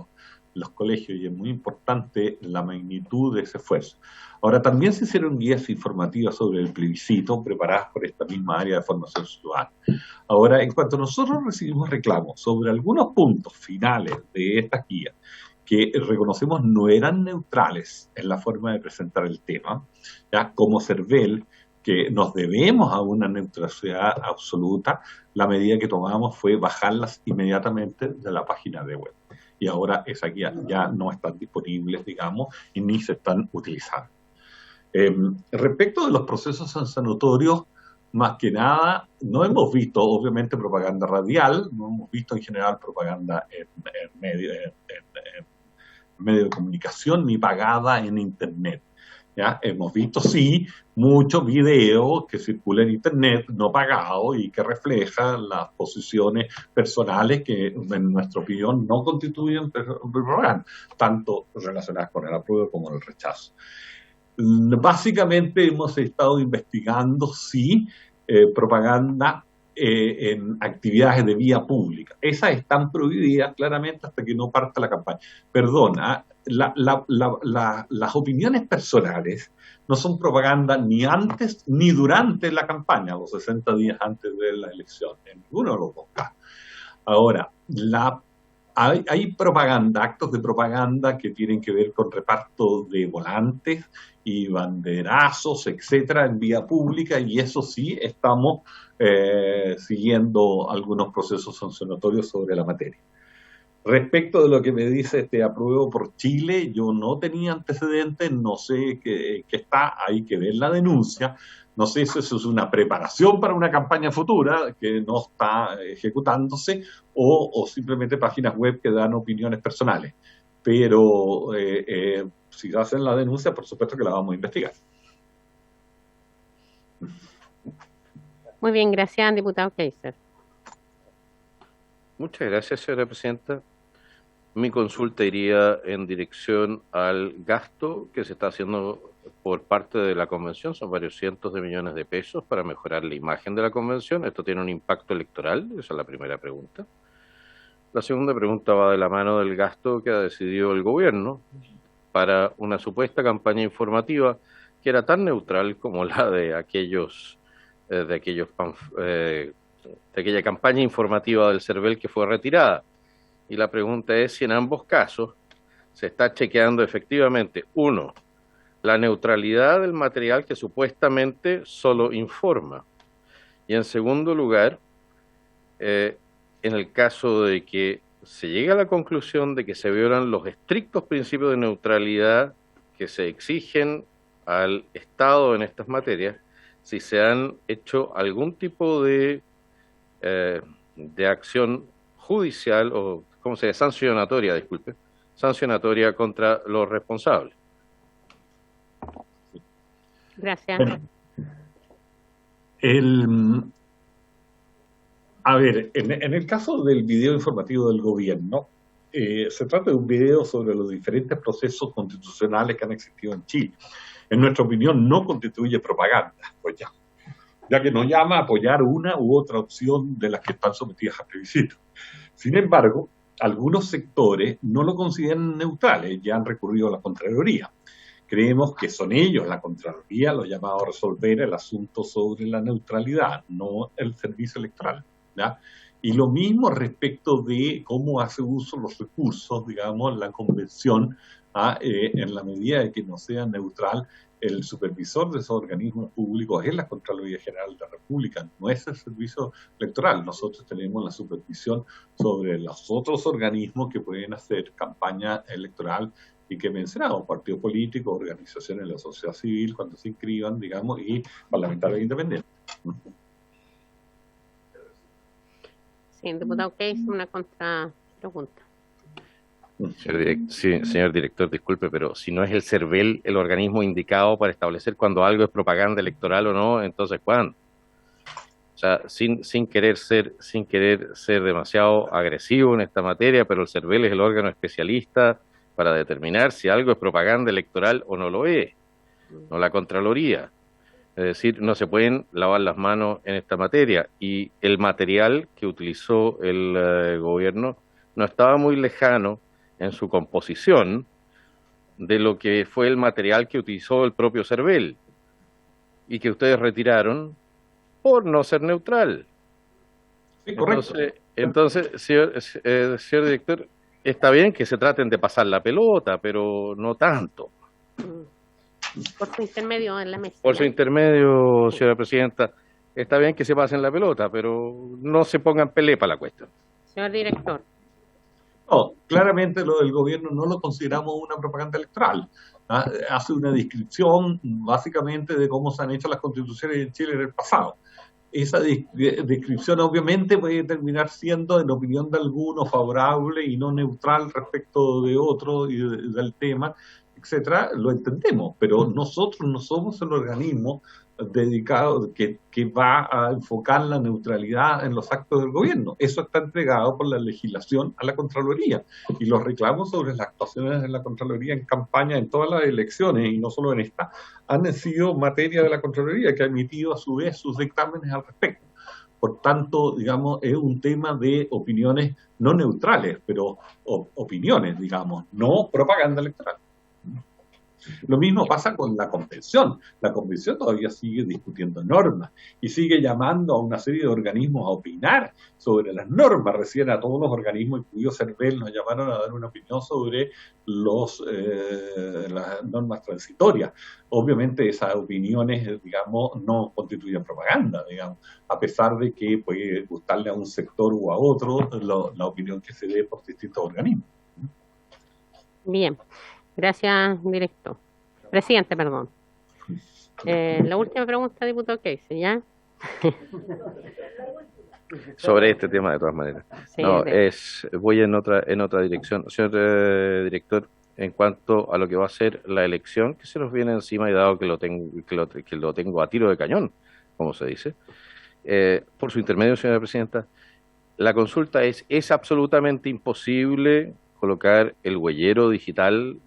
los colegios, y es muy importante la magnitud de ese esfuerzo. Ahora, también se hicieron guías informativas sobre el plebiscito, preparadas por esta misma área de formación ciudadana. Ahora, en cuanto nosotros recibimos reclamos sobre algunos puntos finales de estas guías, que reconocemos no eran neutrales en la forma de presentar el tema, ¿ya? Como CERVEL, que nos debemos a una neutralidad absoluta, la medida que tomamos fue bajarlas inmediatamente de la página de web. Y ahora esas guías ya no están disponibles, digamos, y ni se están utilizando. Respecto de los procesos sancionatorios, más que nada, no hemos visto, obviamente, propaganda radial, no hemos visto en general propaganda en medio de comunicación ni pagada en Internet. ¿Ya? Hemos visto, sí, muchos videos que circulan en Internet no pagados y que reflejan las posiciones personales que, en nuestra opinión, no constituyen propaganda, tanto relacionadas con el apruebo como el rechazo. Básicamente hemos estado investigando si propaganda en actividades de vía pública. Esas están prohibidas claramente hasta que no parta la campaña. Perdona, las opiniones personales no son propaganda ni antes ni durante la campaña, los 60 días antes de la elección, en ninguno de los dos casos. Ahora, hay propaganda, actos de propaganda que tienen que ver con reparto de volantes y banderazos, etcétera, en vía pública, y eso sí estamos siguiendo algunos procesos sancionatorios sobre la materia. Respecto de lo que me dice apruebo por Chile, yo no tenía antecedentes, no sé qué está, hay que ver la denuncia, no sé si eso es una preparación para una campaña futura que no está ejecutándose o simplemente páginas web que dan opiniones personales. Pero si hacen la denuncia, por supuesto que la vamos a investigar. Muy bien, gracias, diputado Kaiser. Muchas gracias, señora presidenta. Mi consulta iría en dirección al gasto que se está haciendo por parte de la convención. Son varios cientos de millones de pesos para mejorar la imagen de la convención. Esto tiene un impacto electoral, esa es la primera pregunta. La segunda pregunta va de la mano del gasto que ha decidido el gobierno para una supuesta campaña informativa que era tan neutral como la de aquella campaña informativa del CERVEL que fue retirada. Y la pregunta es si en ambos casos se está chequeando efectivamente, uno, la neutralidad del material que supuestamente solo informa. Y en segundo lugar, en el caso de que se llegue a la conclusión de que se violan los estrictos principios de neutralidad que se exigen al Estado en estas materias, si se han hecho algún tipo de acción judicial o, ¿cómo se dice? Sancionatoria contra los responsables. Gracias. A ver, en el caso del video informativo del gobierno, se trata de un video sobre los diferentes procesos constitucionales que han existido en Chile. En nuestra opinión, no constituye propaganda, pues ya que no llama a apoyar una u otra opción de las que están sometidas a plebiscito. Sin embargo, algunos sectores no lo consideran neutrales y han recurrido a la Contraloría. Creemos que son ellos, la Contraloría, los llamados a resolver el asunto sobre la neutralidad, no el servicio electoral, ¿ya? Y lo mismo respecto de cómo hace uso los recursos, digamos, la convención, en la medida de que no sea neutral. El supervisor de esos organismos públicos es la Contraloría General de la República, no es el servicio electoral. Nosotros tenemos la supervisión sobre los otros organismos que pueden hacer campaña electoral y que mencionamos, partidos políticos, organizaciones de la sociedad civil, cuando se inscriban, digamos, y parlamentarios independientes. Sí, diputado Kaiser, una contrapregunta. Señor director, disculpe, pero si no es el CERVEL el organismo indicado para establecer cuando algo es propaganda electoral o no, entonces ¿cuándo? O sea, sin querer ser demasiado agresivo en esta materia, pero el CERVEL es el órgano especialista para determinar si algo es propaganda electoral o no lo es, no la Contraloría. Es decir, no se pueden lavar las manos en esta materia, y el material que utilizó el gobierno no estaba muy lejano en su composición de lo que fue el material que utilizó el propio CERVEL y que ustedes retiraron por no ser neutral. Sí, correcto. Entonces, señor director, está bien que se traten de pasar la pelota, pero no tanto. Por su intermedio en la mesa. Por su intermedio, señora presidenta, está bien que se pasen la pelota, pero no se pongan pelea para la cuestión. Señor director. No, claramente lo del gobierno no lo consideramos una propaganda electoral. Hace una descripción básicamente de cómo se han hecho las constituciones en Chile en el pasado. Esa descripción obviamente puede terminar siendo, en opinión de algunos, favorable y no neutral respecto de otros y del tema, etcétera. Lo entendemos, pero nosotros no somos el organismo dedicado que va a enfocar la neutralidad en los actos del gobierno. Eso está entregado por la legislación a la Contraloría, y los reclamos sobre las actuaciones de la Contraloría en campaña en todas las elecciones, y no solo en esta, han sido materia de la Contraloría, que ha emitido a su vez sus dictámenes al respecto. Por tanto, digamos, es un tema de opiniones no neutrales, pero opiniones, digamos, no propaganda electoral. Lo mismo pasa con la Convención. La Convención todavía sigue discutiendo normas y sigue llamando a una serie de organismos a opinar sobre las normas. Recién a todos los organismos, incluido CERVEL, nos llamaron a dar una opinión sobre las normas transitorias. Obviamente esas opiniones, digamos, no constituyen propaganda, digamos, a pesar de que puede gustarle a un sector u a otro la opinión que se dé por distintos organismos. Bien. Gracias, director. Presidente, perdón. La última pregunta, diputado Keise, ¿ya? Sobre este tema, de todas maneras. Sí, no, voy en otra dirección. Señor director, en cuanto a lo que va a ser la elección, que se nos viene encima, y dado que lo tengo a tiro de cañón, como se dice, por su intermedio, señora presidenta, la consulta es absolutamente imposible colocar el huellero digital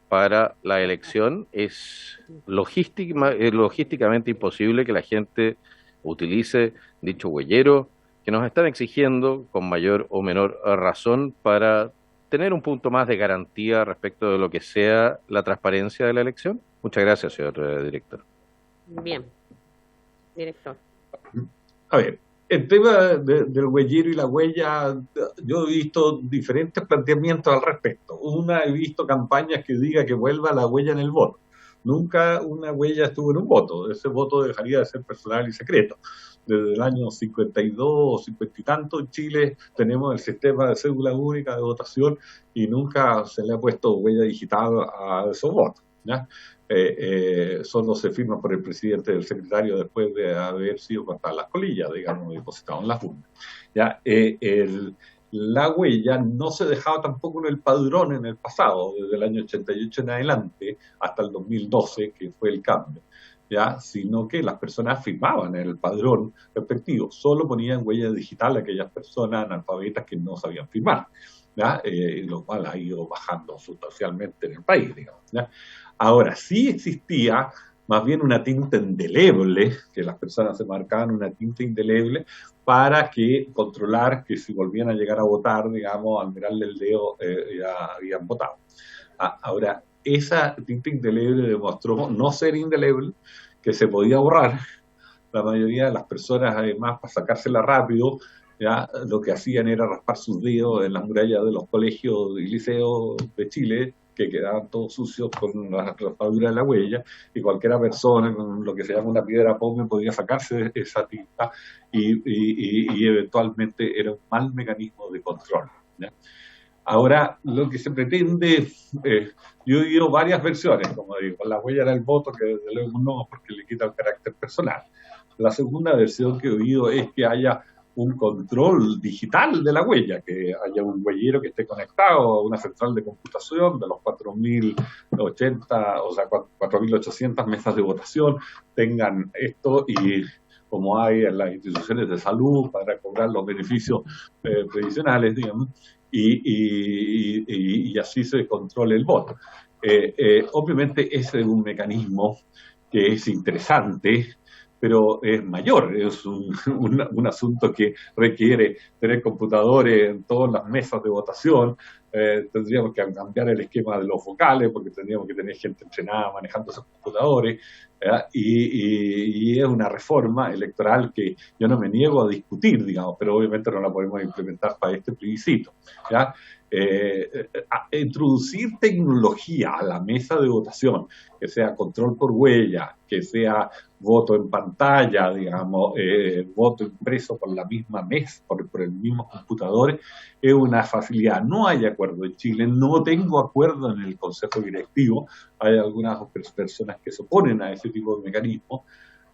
para la elección. Es logísticamente imposible que la gente utilice dicho huellero, que nos están exigiendo con mayor o menor razón para tener un punto más de garantía respecto de lo que sea la transparencia de la elección. Muchas gracias, señor director. Bien, director. A ver, el tema del huellero y la huella, yo he visto diferentes planteamientos al respecto. He visto campañas que diga que vuelva la huella en el voto. Nunca una huella estuvo en un voto. Ese voto dejaría de ser personal y secreto. Desde el año 52 o 50 y tanto en Chile tenemos el sistema de cédula única de votación y nunca se le ha puesto huella digital a esos votos, ¿ya? Solo se firma por el presidente y el secretario después de haber sido cortadas las colillas, digamos, depositado en las urnas. ¿Ya? La huella no se dejaba tampoco en el padrón en el pasado, desde el año 88 en adelante, hasta el 2012, que fue el cambio, ¿ya? Sino que las personas firmaban en el padrón respectivo, solo ponían huella digital a aquellas personas analfabetas que no sabían firmar, ¿ya? Lo cual ha ido bajando sustancialmente en el país, digamos, ¿ya? Ahora, sí existía más bien una tinta indeleble, que las personas se marcaban una tinta indeleble para controlar que si volvían a llegar a votar, digamos, al mirarle el dedo ya habían votado. Ahora, esa tinta indeleble demostró no ser indeleble, que se podía borrar. La mayoría de las personas, además, para sacársela rápido, ya lo que hacían era raspar sus dedos en las murallas de los colegios y liceos de Chile, que quedaban todos sucios con la raspadura de la huella, y cualquiera persona con lo que se llama una piedra pómez podía sacarse esa tinta y eventualmente era un mal mecanismo de control, ¿ya? Ahora, lo que se pretende, yo he oído varias versiones, como digo, la huella era el voto, que desde luego no, porque le quita el carácter personal. La segunda versión que he oído es que haya un control digital de la huella, que haya un huellero que esté conectado a una central de computación de los 4.080, o sea, 4.800 mesas de votación, tengan esto y como hay en las instituciones de salud para cobrar los beneficios previsionales, digamos, y así se controle el voto. Obviamente ese es un mecanismo que es interesante, pero es mayor, es un asunto que requiere tener computadores en todas las mesas de votación. Tendríamos que cambiar el esquema de los vocales porque tendríamos que tener gente entrenada manejando esos computadores, y es una reforma electoral que yo no me niego a discutir, digamos, pero obviamente no la podemos implementar para este plebiscito, ¿ya? Introducir tecnología a la mesa de votación, que sea control por huella, que sea voto en pantalla, digamos, voto impreso por la misma mesa, por el mismo computador, es una facilidad. No hay acuerdo en Chile, no tengo acuerdo en el Consejo Directivo, hay algunas personas que se oponen a ese tipo de mecanismos.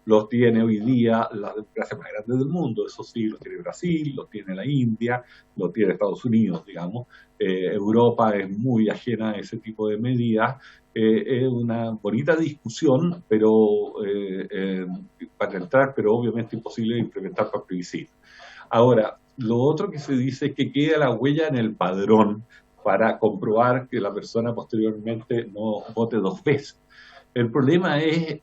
Los tiene hoy día las democracias más grandes del mundo, eso sí, lo tiene Brasil, lo tiene la India, lo tiene Estados Unidos, digamos. Europa es muy ajena a ese tipo de medidas. Es una bonita discusión, pero para entrar, pero obviamente imposible de implementar para plebiscito. Ahora, lo otro que se dice es que queda la huella en el padrón para comprobar que la persona posteriormente no vote 2 veces. El problema es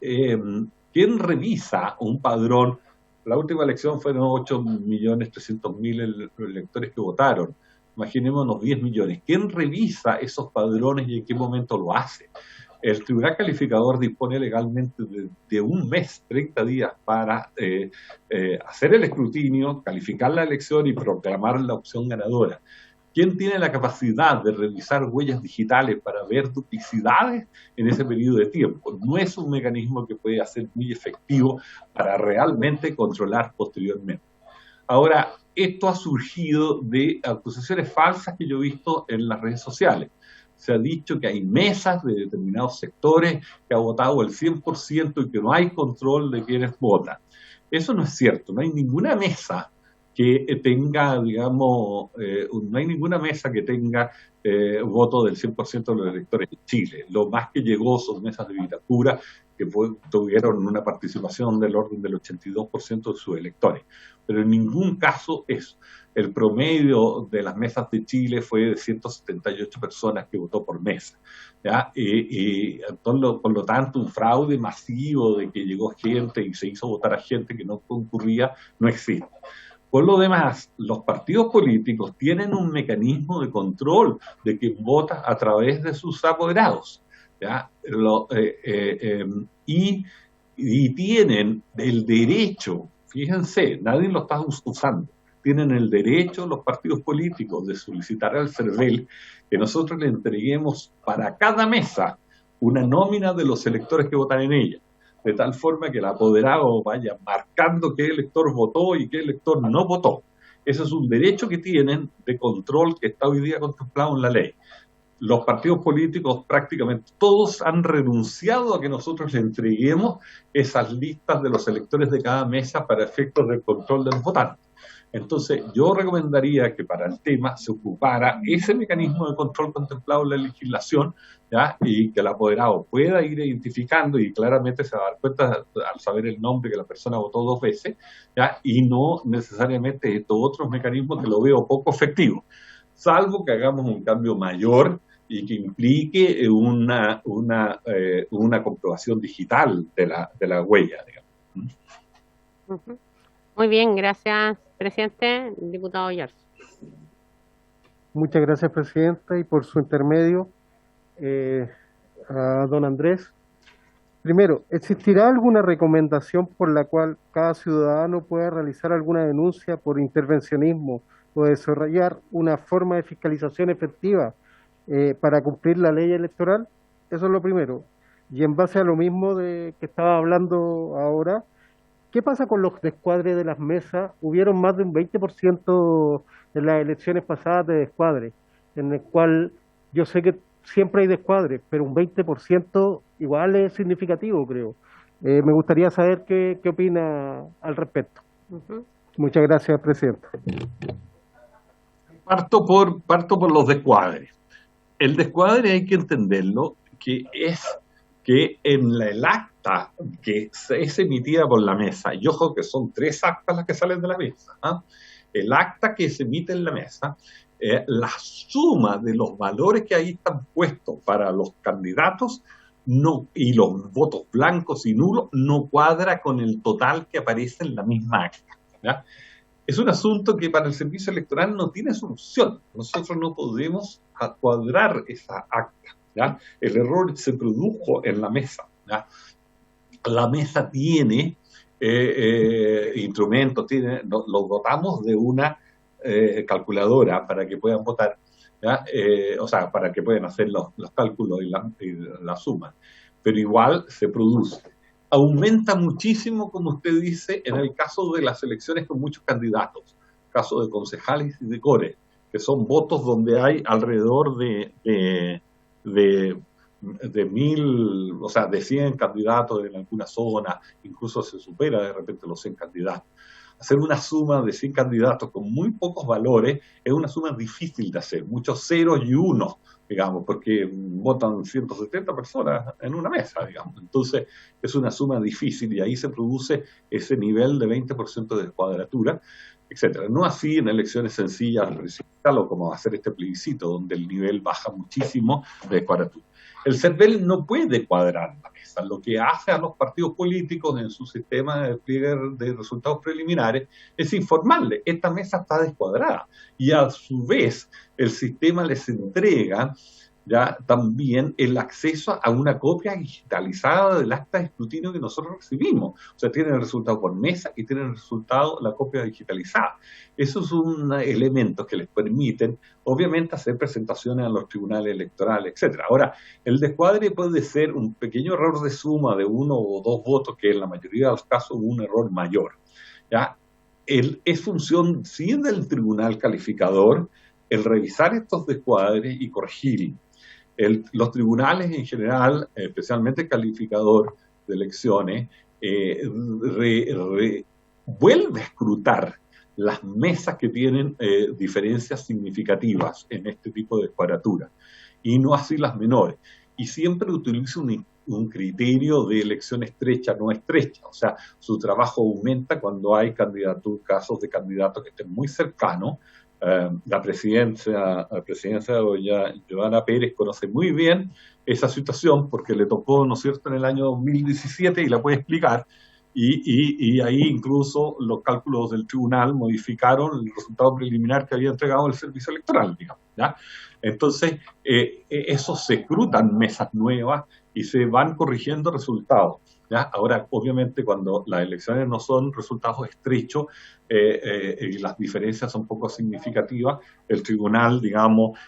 ¿quién revisa un padrón? La última elección fueron 8.300.000 electores que votaron. Imaginémonos 10 millones. ¿Quién revisa esos padrones y en qué momento lo hace? El Tribunal Calificador dispone legalmente de un mes, 30 días, para hacer el escrutinio, calificar la elección y proclamar la opción ganadora. ¿Quién tiene la capacidad de revisar huellas digitales para ver duplicidades en ese periodo de tiempo? No es un mecanismo que puede ser muy efectivo para realmente controlar posteriormente. Ahora, esto ha surgido de acusaciones falsas que yo he visto en las redes sociales. Se ha dicho que hay mesas de determinados sectores que ha votado el 100% y que no hay control de quienes votan. Eso no es cierto, no hay ninguna mesa que tenga, digamos, no hay ninguna mesa que tenga voto del 100% de los electores en Chile. Lo más que llegó son mesas de Vitacura que tuvieron una participación del orden del 82% de sus electores. Pero en ningún caso eso. El promedio de las mesas de Chile fue de 178 personas que votó por mesa, ¿ya? Por lo tanto, un fraude masivo de que llegó gente y se hizo votar a gente que no concurría no existe. Por lo demás, los partidos políticos tienen un mecanismo de control de quien vota a través de sus apoderados, ¿ya? Y tienen el derecho, fíjense, nadie lo está usando, tienen el derecho los partidos políticos de solicitar al CERVEL que nosotros le entreguemos para cada mesa una nómina de los electores que votan en ella, de tal forma que el apoderado vaya marcando qué elector votó y qué elector no votó. Ese es un derecho que tienen de control que está hoy día contemplado en la ley. Los partidos políticos, prácticamente todos, han renunciado a que nosotros le entreguemos esas listas de los electores de cada mesa para efectos del control de los votantes. Entonces, yo recomendaría que para el tema se ocupara ese mecanismo de control contemplado en la legislación, ¿ya? Y que el apoderado pueda ir identificando y claramente se va a dar cuenta al saber el nombre que la persona votó 2 veces, ¿ya? Y no necesariamente estos otros mecanismos que lo veo poco efectivos, salvo que hagamos un cambio mayor y que implique una comprobación digital de la huella, digamos. Muy bien, gracias, presidente. Diputado Yarzo. Muchas gracias, presidenta, y por su intermedio a don Andrés. Primero, ¿existirá alguna recomendación por la cual cada ciudadano pueda realizar alguna denuncia por intervencionismo o desarrollar una forma de fiscalización efectiva para cumplir la ley electoral? Eso es lo primero. Y en base a lo mismo de que estaba hablando ahora, ¿qué pasa con los descuadres de las mesas? Hubieron más de un 20% en las elecciones pasadas de descuadres, en el cual yo sé que siempre hay descuadres, pero un 20% igual es significativo, creo. Me gustaría saber qué opina al respecto. Muchas gracias, presidente. Parto por los descuadres. El descuadre hay que entenderlo, que es que en el acta que es emitida por la mesa, y ojo que son 3 actas las que salen de la mesa, ¿ah? El acta que se emite en la mesa, la suma de los valores que ahí están puestos para los candidatos no, y los votos blancos y nulos no cuadra con el total que aparece en la misma acta, ¿ya? Es un asunto que para el servicio electoral no tiene solución. Nosotros no podemos cuadrar esa acta, ¿ya? El error se produjo en la mesa, ¿ya? La mesa tiene instrumentos, los dotamos de una calculadora para que puedan votar, ¿ya? O sea, para que puedan hacer los cálculos y la suma, pero igual se produce. Aumenta muchísimo, como usted dice, en el caso de las elecciones con muchos candidatos, caso de concejales y de core, que son votos donde hay alrededor de 1000, o sea, de 100 candidatos en alguna zona, incluso se supera de repente los 100 candidatos. Hacer una suma de 100 candidatos con muy pocos valores es una suma difícil de hacer, muchos ceros y unos, digamos, porque votan 170 personas en una mesa, digamos. Entonces, es una suma difícil y ahí se produce ese nivel de 20% de descuadratura, etcétera. No así en elecciones sencillas, o como hacer este plebiscito, donde el nivel baja muchísimo de descuadratura. El CERVEL no puede cuadrar la mesa. Lo que hace a los partidos políticos en su sistema de despliegue de resultados preliminares es informarles, esta mesa está descuadrada. Y a su vez, el sistema les entrega ya también el acceso a una copia digitalizada del acta de escrutinio que nosotros recibimos. O sea, tienen el resultado por mesa y tienen el resultado, la copia digitalizada. Esos son elementos que les permiten, obviamente, hacer presentaciones a los tribunales electorales, etcétera. Ahora, el descuadre puede ser un pequeño error de suma de 1 o 2 votos, que en la mayoría de los casos es un error mayor, ¿ya? Es función, sí, del tribunal calificador el revisar estos descuadres y corregirlos. Los tribunales en general, especialmente el calificador de elecciones, vuelve a escrutar las mesas que tienen diferencias significativas en este tipo de cuadratura, y no así las menores. Y siempre utiliza un criterio de elección estrecha, no estrecha. O sea, su trabajo aumenta cuando hay casos de candidatos que estén muy cercanos. La presidencia de Joana Pérez conoce muy bien esa situación porque le tocó, ¿no es cierto?, en el año 2017 y la puede explicar, y ahí incluso los cálculos del tribunal modificaron el resultado preliminar que había entregado el servicio electoral, digamos, ¿ya? Entonces, eso se escrutan mesas nuevas y se van corrigiendo resultados, ¿ya? Ahora, obviamente, cuando las elecciones no son resultados estrechos y las diferencias son poco significativas, el tribunal, digamos,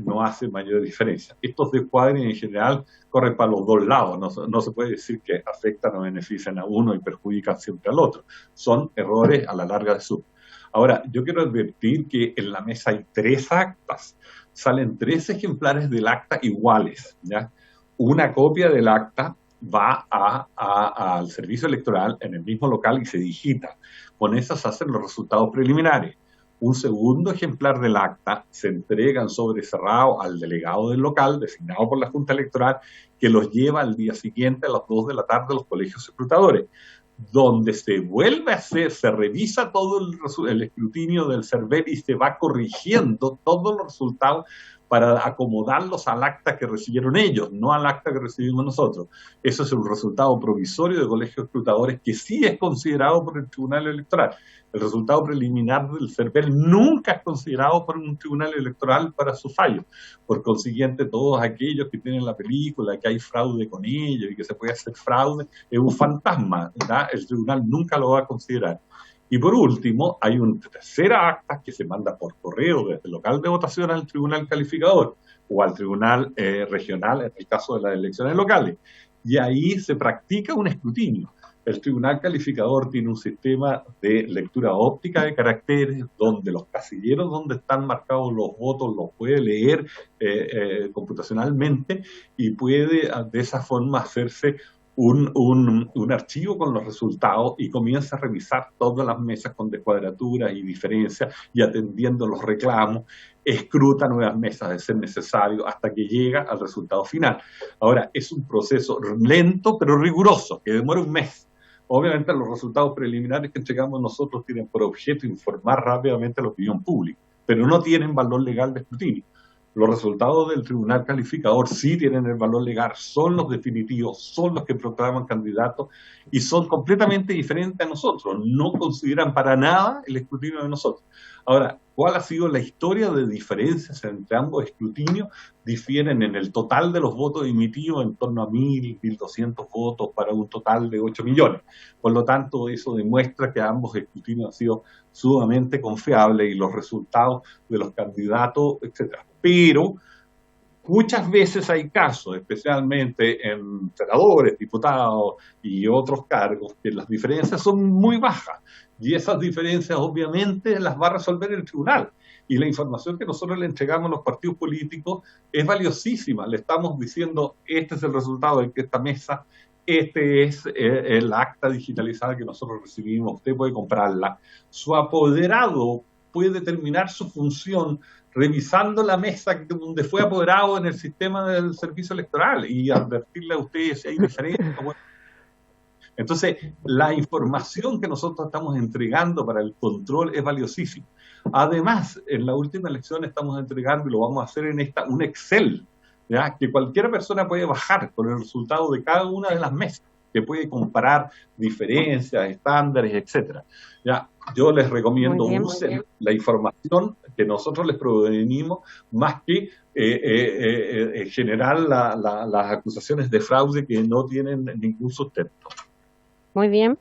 no hace mayor diferencia. Estos descuadres en general corren para los dos lados, no se puede decir que afectan o benefician a uno y perjudican siempre al otro. Son errores a la larga de suma. Ahora, yo quiero advertir que en la mesa hay 3 actas, salen 3 ejemplares del acta iguales, ¿ya? Una copia del acta va al servicio electoral en el mismo local y se digita. Con esas se hacen los resultados preliminares. Un segundo ejemplar del acta se entrega en sobre cerrado al delegado del local, designado por la Junta Electoral, que los lleva al día siguiente a las 2 de la tarde a los colegios escrutadores, donde se vuelve a hacer, se revisa todo el escrutinio del CERVEL y se va corrigiendo todos los resultados para acomodarlos al acta que recibieron ellos, no al acta que recibimos nosotros. Eso es un resultado provisorio de colegios escrutadores que sí es considerado por el Tribunal Electoral. El resultado preliminar del CERVEL nunca es considerado por un tribunal electoral para su fallo. Por consiguiente, todos aquellos que tienen la película, que hay fraude con ellos y que se puede hacer fraude, es un fantasma, ¿verdad? El tribunal nunca lo va a considerar. Y por último, hay una tercera acta que se manda por correo desde el local de votación al tribunal calificador o al tribunal regional, en el caso de las elecciones locales. Y ahí se practica un escrutinio. El tribunal calificador tiene un sistema de lectura óptica de caracteres donde los casilleros donde están marcados los votos los puede leer computacionalmente y puede de esa forma hacerse un archivo con los resultados y comienza a revisar todas las mesas con descuadraturas y diferencias y atendiendo los reclamos, escruta nuevas mesas de ser necesario hasta que llega al resultado final. Ahora, es un proceso lento pero riguroso, que demora un mes. Obviamente los resultados preliminares que entregamos nosotros tienen por objeto informar rápidamente a la opinión pública, pero no tienen valor legal de escrutinio. Los resultados del tribunal calificador sí tienen el valor legal, son los definitivos, son los que proclaman candidatos y son completamente diferentes a nosotros, no consideran para nada el escrutinio de nosotros. Ahora, ¿cuál ha sido la historia de diferencias entre ambos escrutinios? Difieren en el total de los votos emitidos en torno a 1.200 votos para un total de 8 millones. Por lo tanto, eso demuestra que ambos escrutinios han sido sumamente confiables y los resultados de los candidatos, etcétera. Pero muchas veces hay casos, especialmente en senadores, diputados y otros cargos, que las diferencias son muy bajas. Y esas diferencias obviamente las va a resolver el tribunal. Y la información que nosotros le entregamos a los partidos políticos es valiosísima. Le estamos diciendo, este es el resultado de esta mesa, este es el acta digitalizada que nosotros recibimos, usted puede comprarla. Su apoderado puede terminar su función revisando la mesa donde fue apoderado en el sistema del servicio electoral y advertirle a ustedes si hay diferencias. Entonces, la información que nosotros estamos entregando para el control es valiosísima. Además, en la última elección estamos entregando, y lo vamos a hacer en esta, un Excel, ¿ya? Que cualquier persona puede bajar con el resultado de cada una de las mesas, que puede comparar diferencias, estándares, etcétera. ¿Ya? Yo les recomiendo usen la información que nosotros les provenimos, más que generar las acusaciones de fraude que no tienen ningún sustento. Muy bien.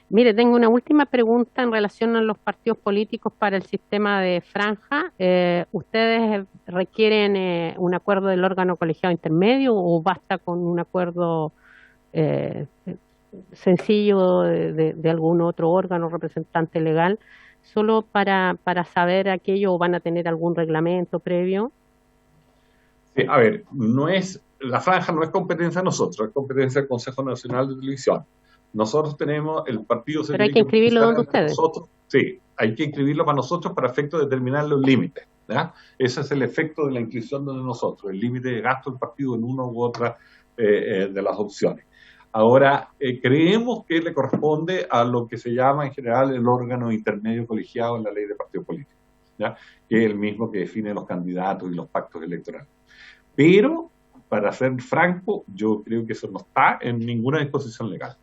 Mire, tengo una última pregunta en relación a los partidos políticos para el sistema de franja. ¿Ustedes requieren un acuerdo del órgano colegiado intermedio o basta con un acuerdo sencillo de algún otro órgano representante legal? Solo para saber aquello, ¿o van a tener algún reglamento previo? Sí, a ver, la franja no es competencia de nosotros, es competencia del Consejo Nacional de Televisión. Nosotros tenemos el partido... Pero hay que inscribirlo donde ustedes. Sí, hay que inscribirlo para nosotros para efecto de determinar los límites, ¿ya? Ese es el efecto de la inscripción de nosotros, el límite de gasto del partido en una u otra de las opciones. Ahora, creemos que le corresponde a lo que se llama en general el órgano intermedio colegiado en la ley de partidos políticos, ¿ya? Que es el mismo que define los candidatos y los pactos electorales. Pero, para ser franco, yo creo que eso no está en ninguna disposición legal.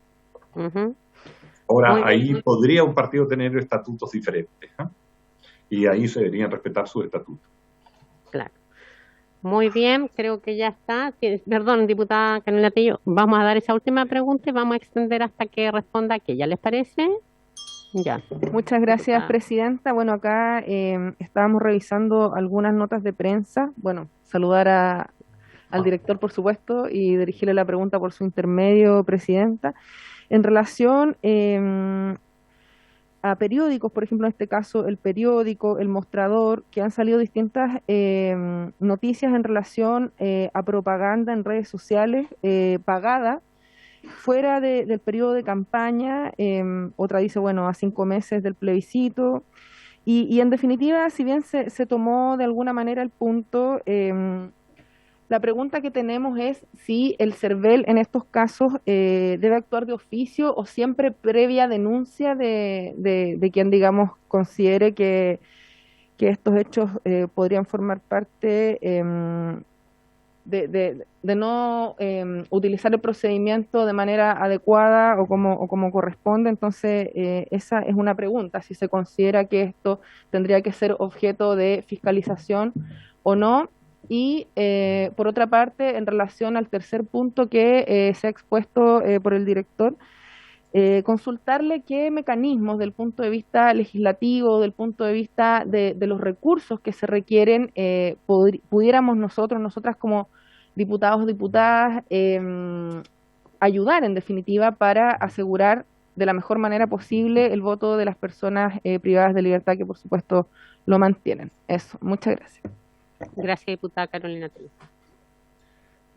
Ahora, ahí podría un partido tener estatutos diferentes, ¿eh? Y ahí se deberían respetar sus estatutos. Claro. Muy bien, creo que ya está. Perdón, diputada Carolina Tello, vamos a dar esa última pregunta y vamos a extender hasta que responda aquella. ¿Les parece? Ya. Muchas gracias, presidenta. Bueno, acá estábamos revisando algunas notas de prensa. Bueno, saludar al director, por supuesto, y dirigirle la pregunta por su intermedio, presidenta. En relación a periódicos, por ejemplo, en este caso el periódico, el Mostrador, que han salido distintas noticias en relación a propaganda en redes sociales pagada fuera del periodo de campaña. Otra dice, bueno, a 5 meses del plebiscito. Y en definitiva, si bien se tomó de alguna manera el punto, la pregunta que tenemos es si el CERVEL en estos casos debe actuar de oficio o siempre previa denuncia de quien, digamos, considere que estos hechos podrían formar parte de no utilizar el procedimiento de manera adecuada o como corresponde. Entonces, esa es una pregunta, si se considera que esto tendría que ser objeto de fiscalización o no. Y por otra parte, en relación al tercer punto que se ha expuesto por el director, consultarle qué mecanismos del punto de vista legislativo, del punto de vista de los recursos que se requieren, pudiéramos nosotras como diputados o diputadas ayudar en definitiva para asegurar de la mejor manera posible el voto de las personas privadas de libertad que por supuesto lo mantienen. Eso, muchas gracias. Gracias, diputada Carolina Tello.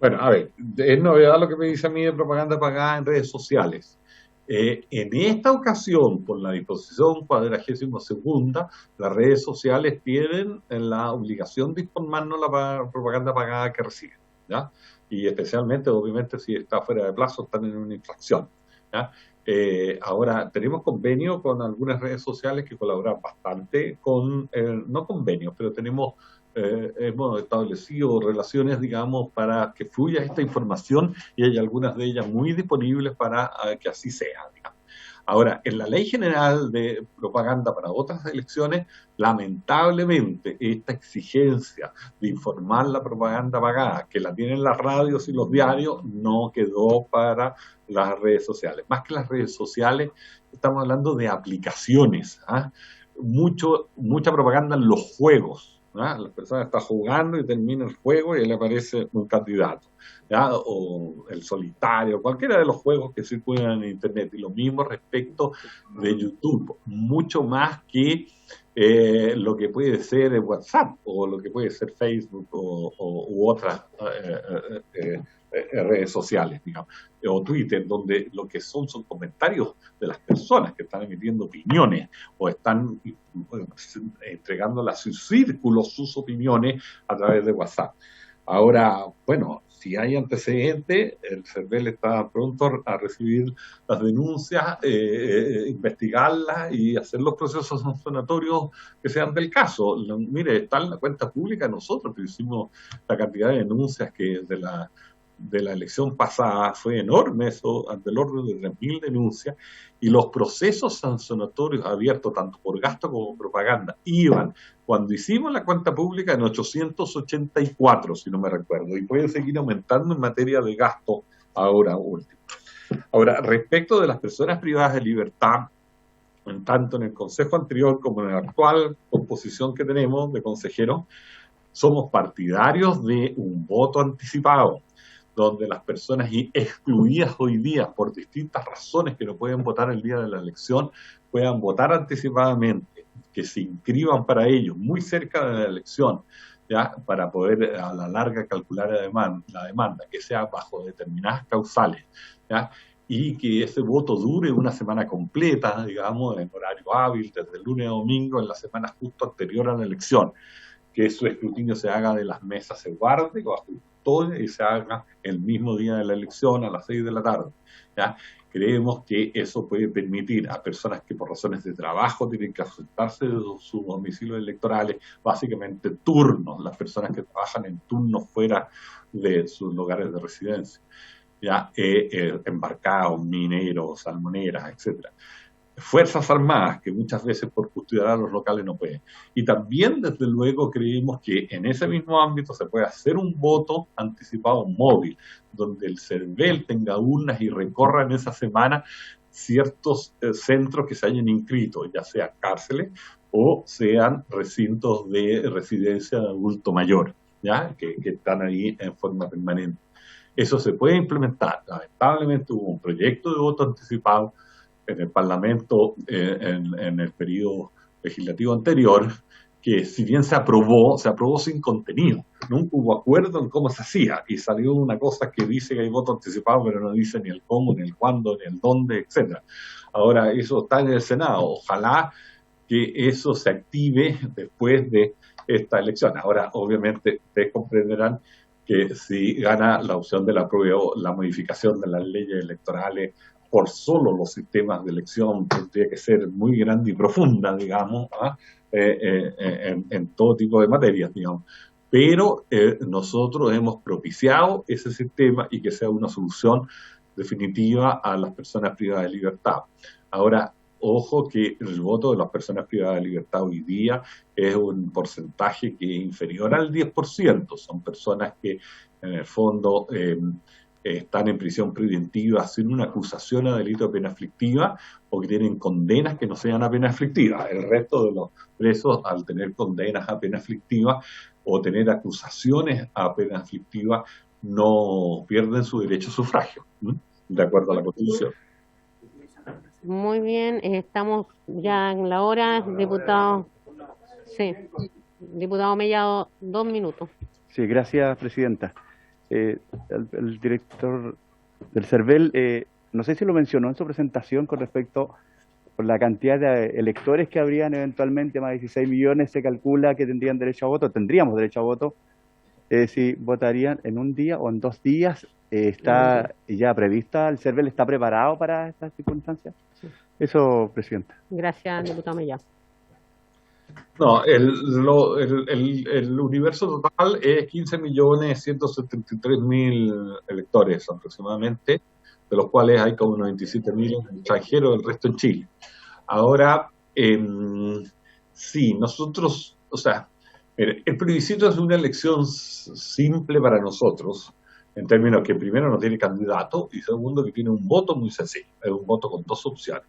Bueno, a ver, es novedad lo que me dice a mí de propaganda pagada en redes sociales. En esta ocasión, por la disposición 42ª, las redes sociales tienen la obligación de informarnos la propaganda pagada que reciben, ¿ya? Y especialmente, obviamente, si está fuera de plazo, están en una infracción, ¿ya? Ahora, tenemos convenio con algunas redes sociales que colaboran bastante con, no convenios, pero hemos establecido relaciones, digamos, para que fluya esta información y hay algunas de ellas muy disponibles para que así sea, digamos. Ahora, en la Ley General de Propaganda para otras elecciones, lamentablemente, esta exigencia de informar la propaganda pagada, que la tienen las radios y los diarios, no quedó para las redes sociales. Más que las redes sociales, estamos hablando de aplicaciones, ¿ah? Mucha propaganda en los juegos, ¿ah? Las personas están jugando y termina el juego y le aparece un candidato, ¿ya? O el solitario, cualquiera de los juegos que circulan en Internet. Y lo mismo respecto de YouTube, mucho más que lo que puede ser WhatsApp o lo que puede ser Facebook u otras redes sociales, digamos, o Twitter, donde lo que son comentarios de las personas que están emitiendo opiniones o están entregando a sus círculos sus opiniones a través de WhatsApp. Ahora, bueno, si hay antecedentes, el CERVEL está pronto a recibir las denuncias, investigarlas y hacer los procesos sancionatorios que sean del caso. Mire, está en la cuenta pública nosotros que hicimos la cantidad de denuncias que de la elección pasada fue enorme, eso del orden de 3.000 denuncias, y los procesos sancionatorios abiertos tanto por gasto como propaganda iban, cuando hicimos la cuenta pública, en 884, si no me recuerdo, y pueden seguir aumentando en materia de gasto ahora último. Ahora, respecto de las personas privadas de libertad, tanto en el consejo anterior como en la actual composición que tenemos de consejeros, somos partidarios de un voto anticipado, donde las personas excluidas hoy día por distintas razones que no pueden votar el día de la elección, puedan votar anticipadamente, que se inscriban para ellos muy cerca de la elección, ¿ya? Para poder a la larga calcular la demanda, que sea bajo determinadas causales, ¿ya? Y que ese voto dure una semana completa, digamos, en horario hábil, desde el lunes a domingo, en la semana justo anterior a la elección, que su escrutinio se haga de las mesas, se guarde bajo custodia y se haga el mismo día de la elección a las 6 de la tarde, ¿ya? Creemos que eso puede permitir a personas que por razones de trabajo tienen que ausentarse de sus domicilios electorales, básicamente turnos, las personas que trabajan en turnos fuera de sus lugares de residencia, ¿ya? Embarcados, mineros, salmoneras, etcétera. Fuerzas Armadas, que muchas veces por custodiar los locales no pueden. Y también, desde luego, creemos que en ese mismo ámbito se puede hacer un voto anticipado móvil, donde el CERVEL tenga urnas y recorra en esa semana ciertos centros que se hayan inscrito, ya sean cárceles o sean recintos de residencia de adulto mayor, ¿ya? Que están ahí en forma permanente. Eso se puede implementar. Lamentablemente hubo un proyecto de voto anticipado en el Parlamento en el periodo legislativo anterior, que si bien se aprobó sin contenido. Nunca hubo acuerdo en cómo se hacía, y salió una cosa que dice que hay voto anticipado, pero no dice ni el cómo, ni el cuándo, ni el dónde, etcétera. Ahora, eso está en el Senado. Ojalá que eso se active después de esta elección. Ahora, obviamente, ustedes comprenderán que si gana la opción de la modificación de las leyes electorales por solo los sistemas de elección, tendría que ser muy grande y profunda, digamos, en todo tipo de materias, digamos. Pero nosotros hemos propiciado ese sistema y que sea una solución definitiva a las personas privadas de libertad. Ahora, ojo que el voto de las personas privadas de libertad hoy día es un porcentaje que es inferior al 10%. Son personas que, en el fondo, están en prisión preventiva sin una acusación a delito de pena aflictiva o que tienen condenas que no sean a pena aflictiva. El resto de los presos, al tener condenas a pena aflictiva o tener acusaciones a pena aflictiva, no pierden su derecho a sufragio, de acuerdo a la Constitución. Muy bien, estamos ya en la hora, diputado. Sí, diputado Mellado, 2 minutos. Sí, gracias, presidenta. el director del CERVEL, no sé si lo mencionó en su presentación con respecto a la cantidad de electores que habrían eventualmente, más de 16 millones se calcula que tendrían derecho a voto, tendríamos derecho a voto, si votarían en un día o en 2 días. ¿Está ya prevista, el CERVEL está preparado para estas circunstancias? Eso, Presidenta. Gracias, diputado Mellado. No, el universo total es 15.173.000 electores aproximadamente, de los cuales hay como 97.000 extranjeros, el resto en Chile. Ahora, sí, nosotros, o sea, el plebiscito es una elección simple para nosotros, en términos que primero no tiene candidato y segundo que tiene un voto muy sencillo, es un voto con 2 opciones.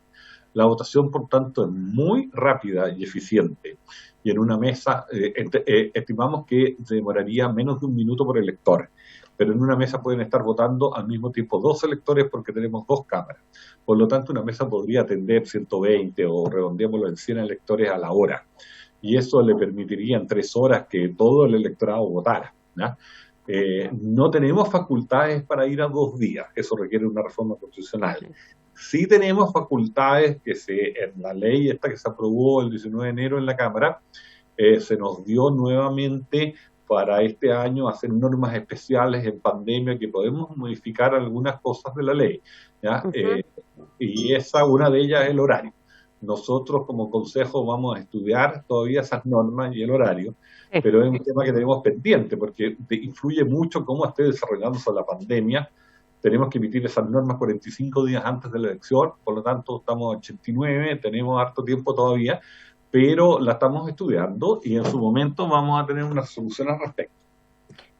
La votación, por tanto, es muy rápida y eficiente. Y en una mesa, estimamos que se demoraría menos de 1 minuto por elector. Pero en una mesa pueden estar votando al mismo tiempo 2 electores porque tenemos 2 cámaras. Por lo tanto, una mesa podría atender 120 o redondeémoslo en 100 electores a la hora. Y eso le permitiría en 3 horas que todo el electorado votara, ¿no? No tenemos facultades para ir a 2 días. Eso requiere una reforma constitucional. Sí tenemos facultades que en la ley esta que se aprobó el 19 de enero en la Cámara, se nos dio nuevamente para este año hacer normas especiales en pandemia que podemos modificar algunas cosas de la ley, ¿ya? Y una de ellas es el horario. Nosotros como Consejo vamos a estudiar todavía esas normas y el horario, pero es un tema que tenemos pendiente porque influye mucho cómo esté desarrollándose la pandemia. Tenemos que emitir esas normas 45 días antes de la elección, por lo tanto estamos a 89, tenemos harto tiempo todavía, pero la estamos estudiando y en su momento vamos a tener una solución al respecto.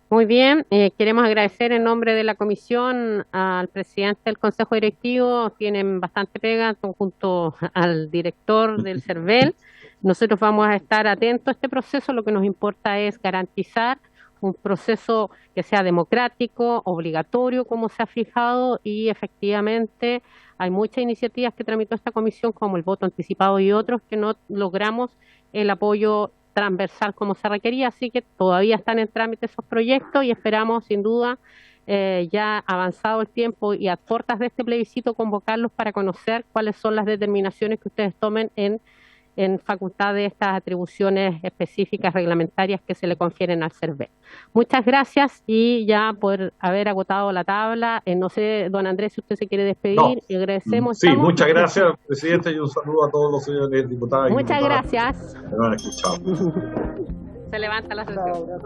Muy bien, queremos agradecer en nombre de la comisión al presidente del Consejo Directivo, tienen bastante pega junto al director del CERVEL. Nosotros vamos a estar atentos a este proceso, lo que nos importa es garantizar un proceso que sea democrático, obligatorio, como se ha fijado, y efectivamente hay muchas iniciativas que tramitó esta comisión, como el voto anticipado y otros, que no logramos el apoyo transversal como se requería, así que todavía están en trámite esos proyectos y esperamos sin duda ya avanzado el tiempo y a puertas de este plebiscito convocarlos para conocer cuáles son las determinaciones que ustedes tomen en facultad de estas atribuciones específicas reglamentarias que se le confieren al CERVEL. Muchas gracias y ya por haber agotado la tabla, no sé, don Andrés, si usted se quiere despedir, y agradecemos. Sí, muchas gracias, presidente, y un saludo a todos los señores diputados y muchas diputadas gracias. que nos han escuchado. Se levanta la sesión.